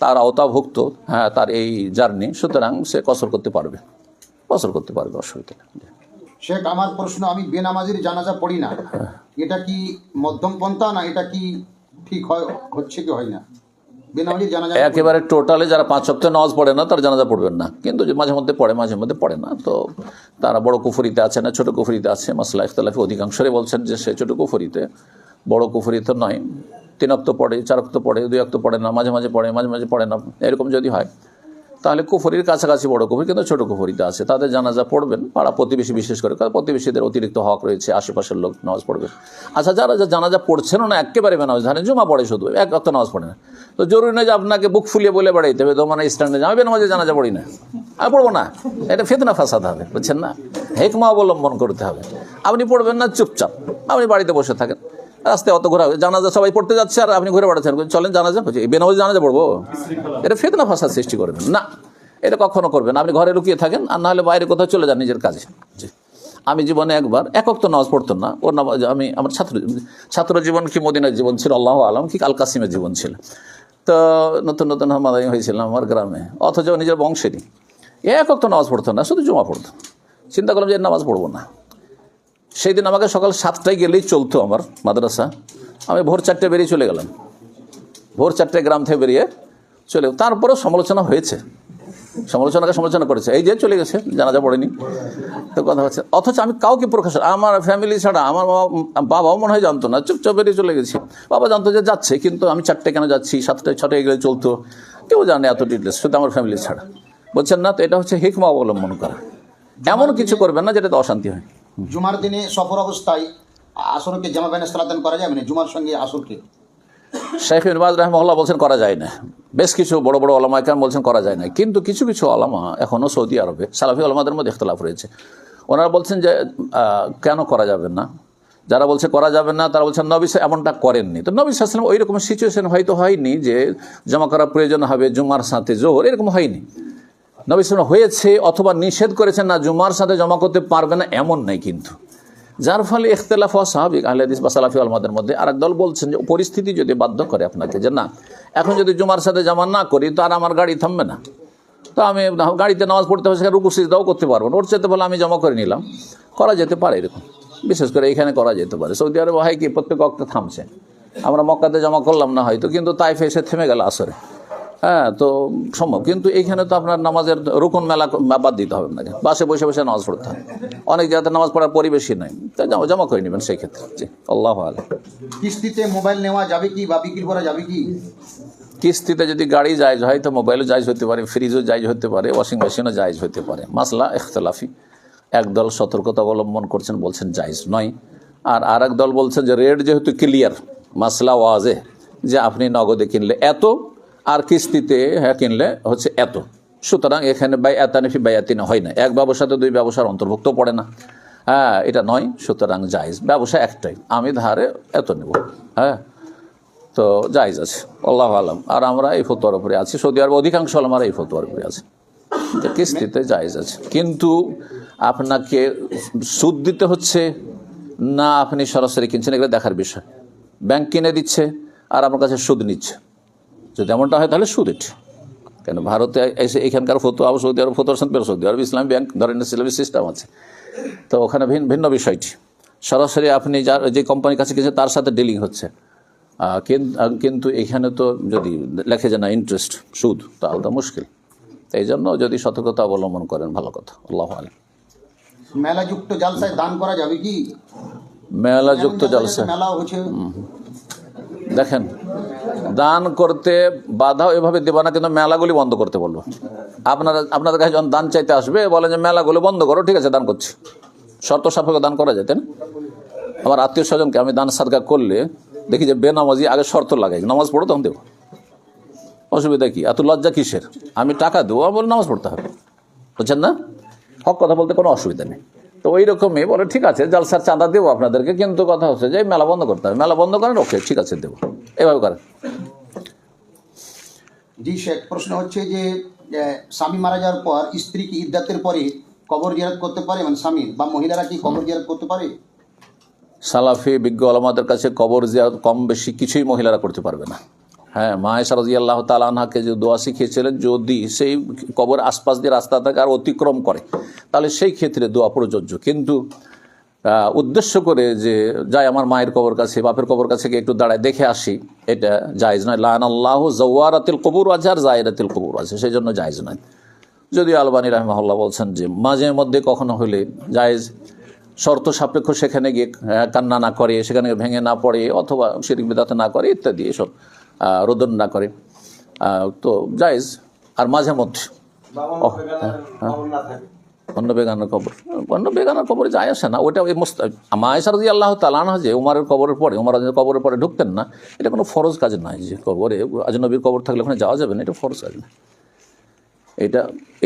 তার আওতাভুক্ত, হ্যাঁ তার এই জার্নি, সুতরাং সে কসর করতে পারবে, অসুবিধা নেই। শেখ, আমার প্রশ্ন, আমি বেনামাজির জানাজা পড়ি না, এটা কি মধ্যম পন্থা, না এটা কি ঠিক হচ্ছে কি হয় না? বেনামাজির জানাজা একেবারে টোটালে যারা 5 ওয়াক্ত নামাজ পড়ে না তার জানাজা পড়বেন না, কিন্তু যে মাঝে মধ্যে পড়ে, মাঝে মধ্যে পড়ে না, তো তারা বড় কুফরিতে আছে না ছোট কুফরিতে আছে, মাসলা ইখতিলাফি অধিকাংশই বলছেন যে সে ছোট কুফরিতে, বড় কুফরিতে নয়। 3 ওয়াক্ত পড়ে, 4 ওয়াক্ত পড়ে, 2 ওয়াক্ত পড়ে না, মাঝে মাঝে পড়ে, মাঝে মাঝে পড়ে না, এরকম যদি হয় তাহলে কুফরির কাছাকাছি বড় কুফরি, কিন্তু ছোট কুফরিতে আছে, তাদের জানাজা পড়বেন। পাড়া প্রতিবেশী বিশেষ করে, কারণ প্রতিবেশীদের অতিরিক্ত হক রয়েছে, আশেপাশের লোক নামাজ পড়বে। আচ্ছা, যারা জানাজা পড়ছেন না একেবারে বেনামাজ, ধরেন জুমা পড়ে শুধু, এক রক্ত নামাজ পড়ে না, তো জরুরি নয় যে আপনাকে বুক ফুলিয়ে বলে বেড়াইতে হবে তো মানে স্ট্যান্ডে যাবে বেনামাজে জানাজা পড়ি না, আমি পড়বো না, এটা ফিতনা ফাসাদ হবে, বুঝছেন না? হেকমা অবলম্বন করতে হবে। আপনি পড়বেন না, চুপচাপ আপনি বাড়িতে বসে থাকেন, রাস্তায় অত ঘোরা, জানাজা সবাই পড়তে যাচ্ছে আর আপনি ঘুরে বেড়াচ্ছেন, চলেন জানাজা, বেনামাজে জানাজা পড়বো, এটা ফিতনা ফাসাদ সৃষ্টি করবেন না, এটা কখনো করবেন। আপনি ঘরে লুকিয়ে থাকেন আর নাহলে বাইরে কোথাও চলে যান নিজের কাজে। জি, আমি জীবনে একবার এক ওয়াক্ত নামাজ পড়তাম না, ওর নামাজ আমি আমার ছাত্র জীবন কি মদিনার জীবন ছিল আল্লাহ আলম, কি আল কাসিমের জীবন ছিল, তো নতুন নতুন হামাদাই হয়েছিলাম আমার গ্রামে, অথচ নিজের বংশেরই, এক ওয়াক্ত নামাজ পড়তাম না, শুধু জমা পড়তাম। চিন্তা করলাম যে নামাজ পড়বো না। সেই দিন আমাকে সকাল 7টায় গেলেই চলতো আমার মাদ্রাসা, আমি ভোর 4টায় বেরিয়ে চলে গেলাম, ভোর 4টায় গ্রাম থেকে বেরিয়ে চলে, তারপরেও সমালোচনা হয়েছে, সমালোচনা করেছে, এই যে চলে গেছে জানাজা পড়েনি, তো কথা হচ্ছে। অথচ আমি কাউকে প্রকাশ, আমার ফ্যামিলি ছাড়া আমার বাবাও মনে হয় জানতো না, চুপচাপ বেরিয়ে চলে গেছি। বাবা জানতো যে যাচ্ছে, কিন্তু আমি 4টায় কেন যাচ্ছি, 7টায় 6টায় গেলে চলতো, কেউ জানে এত ডিটেলস, শুধু আমার ফ্যামিলি ছাড়া, বলছেন না? তো এটা হচ্ছে হিকমা অবলম্বন করা, এমন কিছু করবেন না যেটাতে অশান্তি হয়। জুমার দিনে সফর অবস্থায় আসরকে জামা বাইনে সালাতান করা যাবে না, জুমার সঙ্গে আসরকে? শাইখ ইবনে বাজ রাহিমাহুল্লাহ বলছেন করা যায় না, বেশ কিছু বড় বড় ওলামা কেরাম বলছেন করা যায় না, কিন্তু কিছু কিছু ওলামা এখনও সৌদি আরবে সালাফি ওলামাদের মধ্যে ইখতিলাফ রয়েছে, ওনারা বলছেন যে কেন করা যাবে না। যারা বলছে করা যাবে না তারা বলছেন নবী এমনটা করেননি, তো নবী সাল্লাল্লাহু আলাইহি ওয়াসাল্লাম ওই রকম সিচুয়েশন হয়তো হয়নি যে জমা করার প্রয়োজন হবে জুমার সাথে জোহর, এরকম হয়নি। নবী সাল্লাল্লাহু হয়েছে অথবা নিষেধ করেছেন না জুমার সাথে জমা করতে পারবে না, এমন নাই কিন্তু, যার ফলে ইখতিলাফ হওয়া স্বাভাবিক আহলে হাদিস বা সালাফি ওলামাদের মধ্যে। আর এক দল বলছেন যে পরিস্থিতি যদি বাধ্য করে আপনাকে যে না এখন যদি জুমার সাথে জমা না করি তো আর আমার গাড়ি থামবে না, তো আমি গাড়িতে নামাজ পড়তে হবে, সেখানে রুকু সিজদাও করতে পারবো না, ওর চাইতে বলে আমি জমা করে নিলাম, করা যেতে পারে এরকম, বিশেষ করে এখানে করা যেতে পারে। সৌদি আরবে হয় কি প্রত্যেক ওয়াক্তে থামছে, আমরা মক্কাতে জমা করলাম না হয়তো, কিন্তু তাইফে এসে থেমে গেল আসরে, হ্যাঁ তো সম্ভব, কিন্তু এইখানে তো আপনার নামাজের রুকন মেলা বাদ দিতে হবে আপনাকে, বাসে বসে বসে নামাজ পড়তে হবে, অনেক জায়গাতে নামাজ পড়ার পরিবেশই নাই, তাই জমা করে নেবেন সেই ক্ষেত্রে। জি, আল্লাহু আ'লাম। কিস্তিতে মোবাইল নেওয়া যাবে কি বা বিক্রি করা যাবে কি? কিস্তিতে যদি গাড়ি জায়েজ হয় তো মোবাইলও জায়েজ হতে পারে, ফ্রিজও জায়েজ হতে পারে, ওয়াশিং মেশিনও জায়েজ হতে পারে, মাসলা ইখতিলাফি। একদল সতর্কতা অবলম্বন করছেন, বলছেন জায়েজ নয়, আর এক দল বলছেন যে রেট যেহেতু ক্লিয়ার, মাসলা ওয়াজে, যে আপনি নগদে কিনলে এত আর কিস্তিতে কিনলে হচ্ছে এত, সুতরাং এখানে বাইআতানিফি বাইআতিনা হয় না, এক ব্যবসাতে দুই ব্যবসার অন্তর্ভুক্ত পড়ে না, হ্যাঁ এটা নয়, সুতরাং জায়েজ, ব্যবসা একটাই, আমি ধারে এত নেব, হ্যাঁ তো জায়েজ আছে, আল্লাহু আ'লাম। আর আমরা এই ফতোয়ার উপরে আছি, সৌদি আরবে অধিকাংশ আমরা এই ফতোয়ার উপরে আছে, কিস্তিতে জায়েজ আছে, কিন্তু আপনাকে সুদ দিতে হচ্ছে না আপনি সরাসরি কিনছেন, এগুলো দেখার বিষয়। ব্যাংক কিনে দিচ্ছে আর আমার কাছে সুদ নিচ্ছে, যদি এমনটা হয় তাহলে সুদ এটি, কেন ভারতে এসে এখানকার ফতোয়া সৌদি আরব ফতোয়ার সাথে সৌদি আরব ইসলামী ব্যাংক ধরেন সিলেবাস সিস্টেম আছে, তো ওখানে ভিন্ন বিষয়টি, সরাসরি আপনি যার যে কোম্পানির কাছে কিনছে তার সাথে ডিলিং হচ্ছে, কিন্তু এখানে তো যদি লেখে যে না ইন্টারেস্ট সুদ, তাহলে তো মুশকিল, এই জন্য যদি সতর্কতা অবলম্বন করেন ভালো কথা, আল্লাহু আ'লাম। মেলাযুক্ত জালসায় দান করা যাবে কি? মেলাযুক্ত জালসা, মেলা হচ্ছে, দেখেন দান করতে বাধাও এভাবে দেবো না, কিন্তু মেলাগুলি বন্ধ করতে বলবো। আপনাদের কাছে যখন দান চাইতে আসবে বলেন যে মেলাগুলো বন্ধ করো, ঠিক আছে দান করছি, শর্ত সাপেক্ষে দান করা যায়, তাই না? আমার আত্মীয় স্বজনকে আমি দান সাদকা করলে দেখি যে বেনামাজি আগে শর্ত লাগাই, নামাজ পড়ো তখন দেবো, অসুবিধা কি, এত লজ্জা কিসের, আমি টাকা দেবো, আমি বলে নামাজ পড়তে হবে, বুঝছেন না? হক কথা বলতে কোনো অসুবিধা নেই। তো ওই রকমই বলে ঠিক আছে জালসার চাঁদা দেবো আপনাদেরকে, কিন্তু কথা হচ্ছে যে মেলা বন্ধ করতে হবে, মেলা বন্ধ করেন, ওকে ঠিক আছে দেবো, এভাবে করেন। জি শেখ, প্রশ্ন হচ্ছে যে স্বামী মারা যাওয়ার পর স্ত্রী কি ইদ্দাতের পরে কবর জিয়ারত করতে পারে, মানে স্বামী বা মহিলারা কি কবর জিয়ারত করতে পারে? সালাফি বিজ্ঞ আলমাদের কাছে কবর জিয়ারত কম বেশি কিছুই মহিলারা করতে পারবে না। হ্যাঁ, মা আয়েশা রাদিয়াল্লাহু তাআলা আনহাকে যে দোয়া শিখিয়েছিলেন, যদি সেই কবর আশপাশ দিয়ে রাস্তা থেকে আর অতিক্রম করে তাহলে সেই ক্ষেত্রে দোয়া প্রযোজ্য, কিন্তু উদ্দেশ্য করে যে যাই আমার মায়ের কবর কাছে বাপের কবর কাছে গিয়ে একটু দাঁড়ায় দেখে আসি, এটা জায়েজ নয়। লাআনাল্লাহু যাওয়ারাতিল কুবুর আছে আর জায়রাতিল কুবুর আছে, সেই জন্য জায়েজ নয়। যদিও আলবানী রাহিমাহুল্লাহ বলছেন যে মাঝে মধ্যে কখনো হলে জায়েজ, শর্ত সাপেক্ষ সেখানে গিয়ে কান্না না করে, সেখানে ভেঙে না পড়ে, অথবা শিরক বিদআত না করে ইত্যাদি, এসব রোদন না করে, তো জায়েজ। আর মাঝে মধ্যে অন্য বেগানার কবরে যায় আসে না, ওটা ওই আয়েশা রাদিয়াল্লাহু তাআলা আনহা যে উমরের কবরের পরে, উমর কবরের পরে ঢুকতেন না, এটা কোনো ফরজ কাজ নয় যে কবরে আজনবীর কবর থাকলে ওখানে যাওয়া যাবে না, এটা ফরজ কাজ না।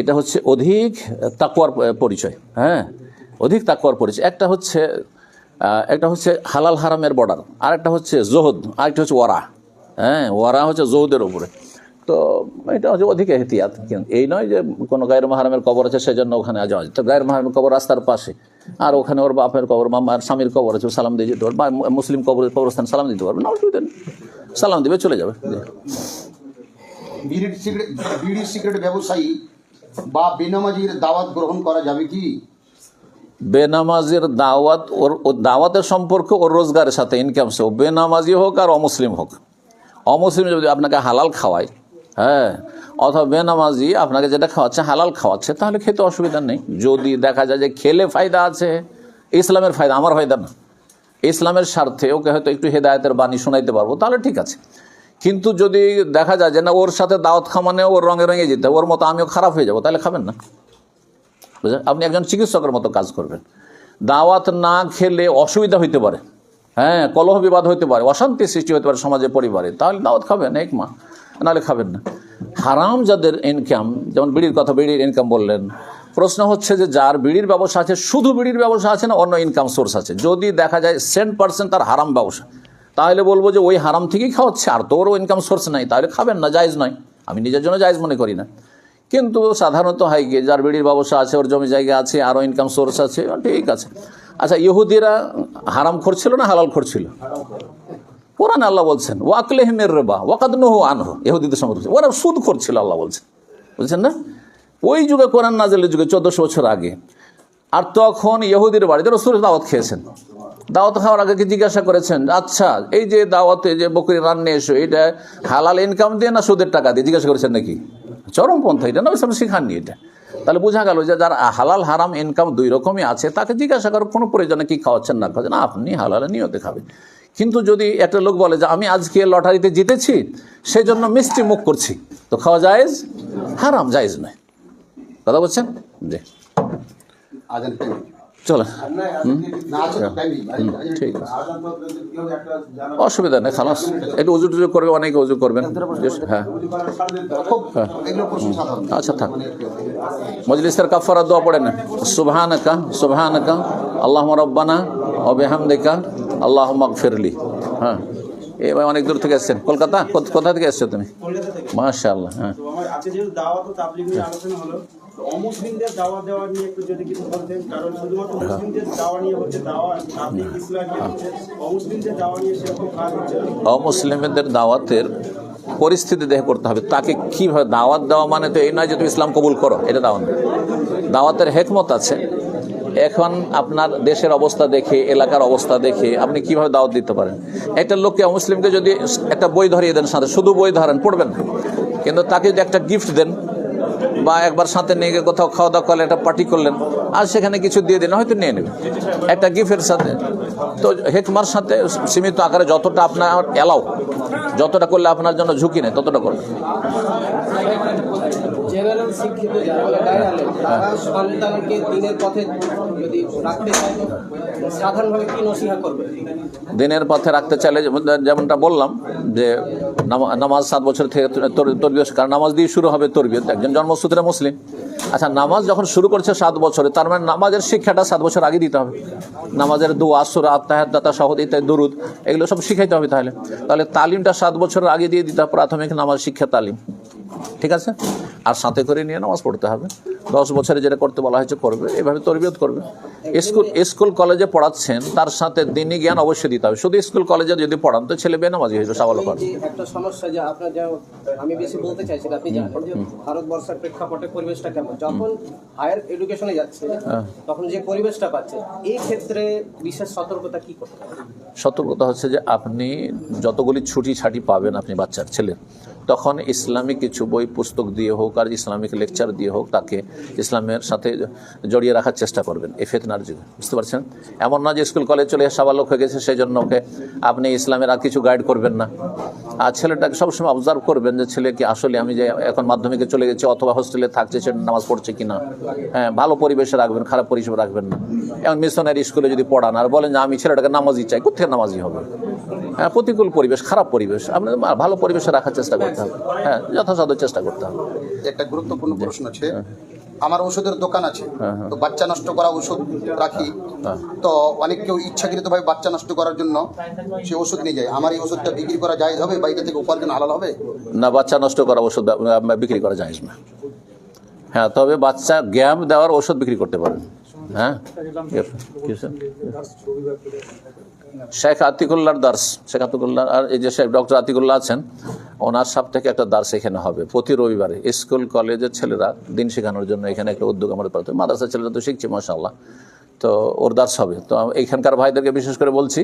এটা হচ্ছে অধিক তাকওয়ার পরিচয়। হ্যাঁ, অধিক তাকওয়ার পরিচয়। একটা হচ্ছে হালাল হারামের বর্ডার, আর একটা হচ্ছে জোহদ, আরেকটা হচ্ছে ওয়ারা। হ্যাঁ, ওয়ারা হচ্ছে জোহদের উপরে। তো এটা হচ্ছে অধিক এহতিয়াত। এই নয় যে কোনো গায়ের মাহারামের কবর আছে সেজন্য ওখানে যাওয়া যায়। তো গায়ের মাহারামের কবর রাস্তার পাশে, আর ওখানে ওর বাপের কবর, মামার স্বামীর কবর আছে, সালাম দিয়ে যেতে পারবে, বা মুসলিম কবরস্থান সালাম দিতে পারবে না, অসুবিধা নেই, সালাম দিবে চলে যাবে। বিড়ি সিগারেট ব্যবসায়ী বা বেনামাজির দাওয়াত গ্রহণ করা যাবে কি? বেনামাজির দাওয়াত, ওর দাওয়াতের সম্পর্ক ওর রোজগারের সাথে, ইনকাম সে, বেনামাজি হোক আর অমুসলিম হোক। অমুসলিম যদি আপনাকে হালাল খাওয়ায়, হ্যাঁ, অথবা বেনামাজি আপনাকে যেটা খাওয়াচ্ছে হালাল খাওয়াচ্ছে, তাহলে খেতে অসুবিধা নেই। যদি দেখা যায় যে খেলে ফায়দা আছে, ইসলামের ফায়দা, আমার ফায়দা না, ইসলামের স্বার্থে ওকে হয়তো একটু হেদায়েতের বাণী শোনাইতে পারবো, তাহলে ঠিক আছে। কিন্তু যদি দেখা যায় যে না, ওর সাথে দাওয়াত খামানে ওর রঙে রঙে যেতে, ওর মতো আমিও খারাপ হয়ে যাবো, তাহলে খাবেন না। বুঝলেন? আপনি একজন চিকিৎসকের মতো কাজ করবেন। দাওয়াত না খেলে অসুবিধা হইতে পারে, হ্যাঁ, কলহ বিবাদ হইতে পারে, অশান্তি সৃষ্টি হতে পারে সমাজে, পরিবারে, তাহলে দাওয়াত খাবেন এক মা, নাহলে খাবেন না। হারাম যাদের ইনকাম, যেমন বিড়ির কথা, বিড়ির ইনকাম বললেন, প্রশ্ন হচ্ছে যে যার বিড়ির ব্যবসা আছে, শুধু বিড়ির ব্যবসা আছে না অন্য ইনকাম সোর্স আছে, যদি দেখা যায় 100% তার হারাম ব্যবসা, তাহলে বলবো যে ওই হারাম থেকেই খাওয়াচ্ছে, আর তো ওরও ইনকাম সোর্স নাই, তাহলে খাবেন না, জায়েজ নয়। আমি নিজের জন্য জায়েজ মনে করি না, কিন্তু সাধারণত হয় গিয়ে যার বিড়ির ব্যবসা আছে, ওর জমি জায়গা আছে, আরও ইনকাম সোর্স আছে, ঠিক আছে। আচ্ছা, ইহুদিরা হারাম করছিল না হালাল করছিল? কোরআনে আল্লাহ বলছেন ওয়াকলেহিমের রিবা ওয়াকাদ নুহু আনহু, ইহুদিদের সম্পর্কে ওরা সুদ করছিল, আল্লাহ বলছেন না? ওই যুগে, কোরআন নাজিলের যুগে 1400 বছর আগে। আর তখন ইহুদির বাড়িতে রাসূল দাওয়াত খেয়েছেন। দাওয়াত খাওয়ার আগে কি জিজ্ঞাসা করেছেন, আচ্ছা এই যে দাওয়াতে যে বকরি রান্না এসো, এটা হালাল ইনকাম দিয়ে না সুদের টাকা দিয়ে, জিজ্ঞাসা করেছেন নাকি? চরমপন্থা এটা না, ইসলাম শিখাননি এটা। তাহলে বোঝা গেল যে যার হালাল হারাম ইনকাম দুই রকমই আছে, তাকে জিজ্ঞাসা করার কোনো প্রয়োজনে কি খাওয়াচ্ছেন না খাওয়াচ্ছেন, না আপনি হালাল নিয়তে খাবেন। কিন্তু যদি একটা লোক বলে যে আমি আজকে লটারিতে জিতেছি সেই জন্য মিষ্টি মুখ করছি, তো খাওয়া জায়েজ? হারাম, জায়েজ নয়। কথা বলছেন? জি, চলো, ঠিক আছে, অসুবিধা নেই, খালাস। একটু উজু টুজু করবে, অনেকে উজু করবেন। হ্যাঁ, আচ্ছা থাক। মজলিসের কাফারা দোয়া পড়ে না, সুবহানাকা সুবহানাকা আল্লাহুম্মা রাব্বানা ওয়া বিহামদিকা আল্লাহুম্মা গফিরলি। হ্যাঁ, এবার অনেক দূর থেকে এসেছেন, কলকাতা? কোথা থেকে এসছো তুমি? মাশাআল্লাহ। হ্যাঁ, অমুসলিমদের দাওয়া দেওয়া নিয়ে একটু যদি কিছু বলতেন, কারণ শুধুমাত্র মুসলিমদের দাওয়া নিয়ে হচ্ছে দাওয়া, আপনি ইসলামী অমুসলিমদের দাওয়া নিয়ে সেরকম কাজ হচ্ছে। অমুসলিমদের দাওয়াতের পরিস্থিতি দেখে করতে হবে, তাকে কীভাবে দাওয়াত দেওয়া, মানে তো এই নয় যে তুমি ইসলাম কবুল করো, এটা দাওয়াত। দাওয়াতের হেকমত আছে। এখন আপনার দেশের অবস্থা দেখে, এলাকার অবস্থা দেখে আপনি কিভাবে দাওয়াত দিতে পারেন। একটা লোককে, মুসলিমকে যদি একটা বই ধরিয়ে দেন সাথে, শুধু বই ধরেন, পড়বেন না, কিন্তু তাকে যদি একটা গিফট দেন, বা একবার সাথে নিয়ে গিয়ে কোথাও খাওয়া দাওয়া করলে একটা পার্টি করলেন, আর সেখানে কিছু দিয়ে দিন, হয়তো নিয়ে নেবে একটা গিফটের সাথে। তো হেকমার সাথে সীমিত আকারে যতটা আপনার এলাও, যতটা করলে আপনার জন্য ঝুঁকি নেই, ততটা করবেন। জেনারেল শিক্ষিত তারা সন্তানকে দিনের পথে যদি রাখতে চায়, সাধারণভাবে কি নসিহা করবে? দিনের পথে রাখতে চাইলে যেমনটা বললাম যে নামাজ 7 বছর থেকে তরবিয়ত, কারণ নামাজ দিয়ে শুরু হবে তরবিয়ত, একজন জন্মসূত্রে মুসলিম। আচ্ছা, নামাজ যখন শুরু করছে 7 বছরে, তার মানে নামাজের শিক্ষাটা 7 বছর আগে দিতে হবে। নামাজের দোয়া, সূরা, তাহাজ্জুদ, তাশাহুদ, ইত্যাদি, দুরুদ, এগুলো সব শিখাইতে হবে। তাহলে তালিমটা 7 বছরের আগে দিয়ে দিতে হবে, প্রাথমিক নামাজ শিক্ষা তালিম, ঠিক আছে। আর সাথে করে নিয়ে নামাজ পড়তে হবে। 10 বছরে যেটা করতে বলা হয়েছে করবে, এভাবে তরবিয়ত করবে। স্কুল কলেজে পড়াচ্ছেন, তার সাথে দিনই জ্ঞান অবশ্যই দিতে হবে। শুধু স্কুল কলেজে যদি পড়ান তো ছেলে বেনামাজি হয়ে যাবে, সাবালক হবে। একটা সমস্যা যে আপনার, আমি বেশি বলতে চাইছি, আপনি জানেন যে ভারতবর্ষের প্রেক্ষাপটে পরিবেশটা কেমন, যখন হায়ার এডুকেশনে যাচ্ছে তখন যে পরিবেশটা পাচ্ছে, এই ক্ষেত্রে বিশেষ সতর্কতা কি করতে হবে? সতর্কতা হচ্ছে যে আপনি যতগুলি ছুটি ছাটি পাবেন আপনি বাচ্চার ছেলে, তখন ইসলামিক কিছু বই পুস্তক দিয়ে হোক আর ইসলামিক লেকচার দিয়ে হোক তাকে ইসলামের সাথে জড়িয়ে রাখার চেষ্টা করবেন এই ফিতনার যুগে, বুঝতে পারছেন? এমন না যে স্কুল কলেজ চলে সাবালক হয়ে গেছে সেই জন্য ওকে আপনি ইসলামের আর কিছু গাইড করবেন না। আর ছেলেটাকে সবসময় অবজার্ভ করবেন যে ছেলে কি আসলে আমি যে এখন মাধ্যমিকে চলে গেছি অথবা হোস্টেলে থাকছে সে নামাজ পড়ছে কিনা। হ্যাঁ, ভালো পরিবেশে রাখবেন, খারাপ পরিবেশে রাখবেন না। এখন মিশনারি স্কুলে যদি পড়ান আর বলেন যে আমি ছেলেটাকে নামাজি চাই, কোথেকে নামাজি হবে? হ্যাঁ, প্রতিকূল পরিবেশ, খারাপ পরিবেশ, আপনাদের ভালো পরিবেশে রাখার চেষ্টা করতে হবে। হ্যাঁ, যথাসাধ্য চেষ্টা করতে হবে। একটা গুরুত্বপূর্ণ প্রশ্ন আছে, আমার ওষুধের দোকান আছে, তো বাচ্চা নষ্ট করা ওষুধ রাখি, তো অনেক কেউ ইচ্ছাকৃতভাবে বাচ্চা নষ্ট করার জন্য সে ওষুধ নিয়ে যায়, আমার এই ওষুধটা বিক্রি করা জায়েজ হবে বা এটা থেকে উপার্জন হালাল হবে? না, বাচ্চা নষ্ট করা ওষুধ বিক্রি করা যায় না। হ্যাঁ, তবে বাচ্চা জ্ঞান দেওয়ার ওষুধ বিক্রি করতে পারেন। হ্যাঁ, শেখ আতিকুল্লাহর দার্স, শেখ আতিকুল্লাহ আর এই যে শেখ ডক্টর আতিকুল্লাহ আছেন, ওনার সব থেকে একটা দার্স এখানে হবে প্রতি রবিবারে। স্কুল কলেজের ছেলেরা দিন শেখানোর জন্য এখানে একটা উদ্যোগ আমাদের পাঠাতে, মাদ্রাসার ছেলেরা তো শিখছে মাশাআল্লাহ, তো ওর দার্স হবে। তো এইখানকার ভাইদেরকে বিশেষ করে বলছি,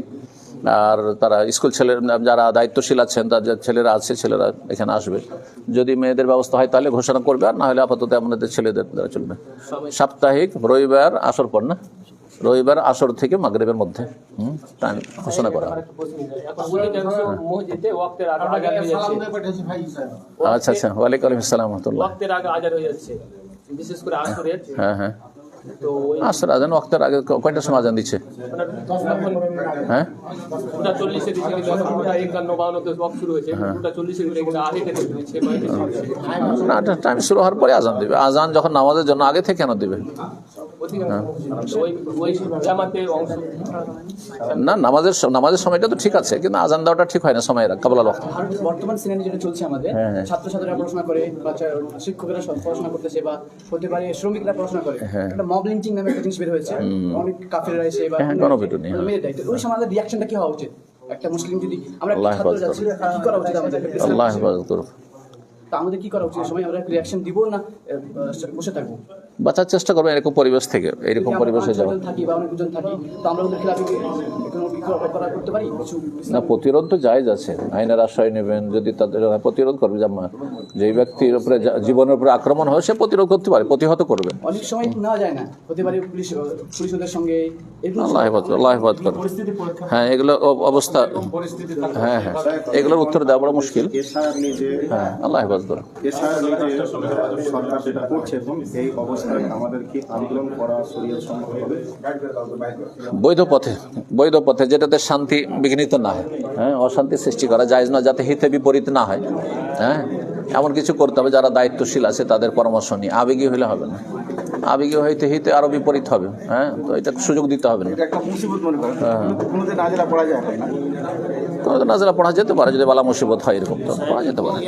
আর তারা স্কুল ছেলে যারা দায়িত্বশীল আছেন তাদের ছেলেরা আছে, ছেলেরা এখানে আসবে। যদি মেয়েদের ব্যবস্থা হয় তাহলে ঘোষণা করবে, আর না হলে আপাতত আমাদের ছেলেদের দ্বারা চলবে। সাপ্তাহিক রবিবার আসর পর না, রবিবার আসর থেকে মাগরিবের মধ্যে টাইম ঘোষণা করা হবে। আচ্ছা আচ্ছা, ওয়ালাইকুম আসসালাম রহমতুল্লাহ। বিশেষ করে আসরের, হ্যাঁ হ্যাঁ, আসর আজান ওয়াক্তের আগে কয়টার সময় আজান দিচ্ছে? হ্যাঁ, না, টাইম শুরু হওয়ার পরে আজান দিবে। আজান যখন নামাজের জন্য আগে থেকে কেন দিবে? না, নামাজের সময়টা তো ঠিক আছে, কিন্তু আজান দেওয়াটা ঠিক হয় না সময়ের কাবলাল ওয়াক্ত। বর্তমান সিনারি যেটা চলছে আমাদের, ছাত্রছাত্রীরা পড়াশোনা করে, শিক্ষকেরা পড়াশোনা করতেছে, বা হতে পারে শ্রমিকরা পড়াশোনা করে, একটা মব লিঞ্চিং নামে একটা জিনিস বের হয়েছে, অনেক কাফেররা এসে বা গণপিটুনি, ওই সময় আমাদের রিয়াকশনটা কি হওয়া উচিত? একটা মুসলিম যদি আমরা ছাত্র যাচ্ছি, কি করা উচিত আমাদের? আল্লাহ হেফাজত করুক। তা আমাদের কি করা উচিত? সময় আমরা রিয়াকশন দিব না বসে থাকবো? বাঁচার চেষ্টা করবেন এরকম পরিবেশ থেকে, এরকম পরিবেশে যাওয়া। থাকি বা অনেকজন থাকি, তো আমরা ওদের খেলাফে কোনো করতে পারি কিছু না, প্রতিরোধ তো জায়েজ আছে, আইনের আশ্রয় নেবেন, যদি তাদের প্রতিরোধ করবে। যে ব্যক্তির উপরে জীবনের উপরে আক্রমণ হয় সে প্রতিরোধ করতে পারে, প্রতিহত করবে। অনেক সময় নেওয়া যায় না, হতে পারে পুলিশদের সঙ্গে। আল্লাহ হেফাজত করবে। হ্যাঁ, এগুলো অবস্থা, হ্যাঁ হ্যাঁ, এগুলোর উত্তর দেওয়া বড় মুশকিল। হ্যাঁ, আল্লাহ হেফাজত করবে। সরকার যেটা করছে এখন এই অবস্থায় আমাদের কি আন্দোলন করা শরীয়ত সম্মত হবে? বৈধ পথে যেটাতে শান্তি বিঘ্নিত না হয়, হ্যাঁ, অশান্তি সৃষ্টি করা জায়েজ না, যাতে হিতে বিপরীত না হয়। হ্যাঁ, এমন কিছু করতে হবে যারা দায়িত্বশীল আছে তাদের পরামর্শ নিয়ে। আবেগী হলে হবে না, আবেগী হইতে হিতে আরো বিপরীত হবে। হ্যাঁ, তো এটা সুযোগ দিতে হবে না। একটা মুসিবত মনে করেন, কোনোদিন নাজেলা পড়া যায় না, নাজেলা পড়া যেতে পারে, যদি বালা মুসিবত হয় এরকম তো পড়া যেতে পারে।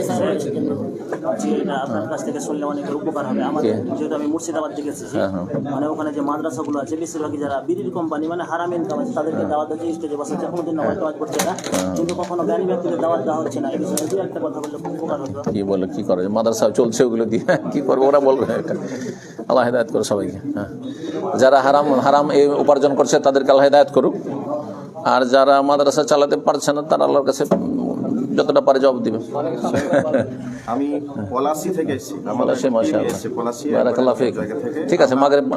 আপনার কাছ থেকে শুনলে অনেক উপকার হবে আমাদের, যেহেতু আমি মুর্শিদাবাদ থেকে এসেছি। মানে ওখানে যে মাদ্রাসাগুলো আছে বেশিরভাগই যারা বিড়ির কোম্পানি মানে হারাম ইনকাম আছে, তাদেরকে দাওয়াত দিচ্ছে, স্টেজে বসাচ্ছে, কোনোদিন নামাজ টামাজ করছে না, কিন্তু কখনো জ্ঞানী ব্যক্তিদের দাওয়াত দেওয়া হচ্ছে না। এই বিষয়ে দু একটা কথা বললে খুব উপকার হতো। কি বলে, কি করে, মাদ্রাসা চলছে ওগুলো দিয়ে কি করবো, ওরা বলবে। আল্লাহ হেদায়েত করে সবাইকে। হ্যাঁ, যারা হারাম এই উপার্জন করছে তাদেরকে আল্লাহ হেদায়েত করুক, আর যারা মাদ্রাসা চালাতে পারছে না তারা আল্লাহর কাছে যতটা পারে জবাব দিবে। আমি পলাশী থেকে এসেছি, বারাকাল্লাহু ফিক। ঠিক আছে,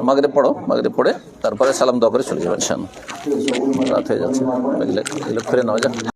মাগরিব পড়ো, মাগরিব পড়ে তারপরে সালাম দোয়া করে চলে যাবেন। রাত হয়ে যাচ্ছে, এগুলো ফিরে নেওয়া যাক।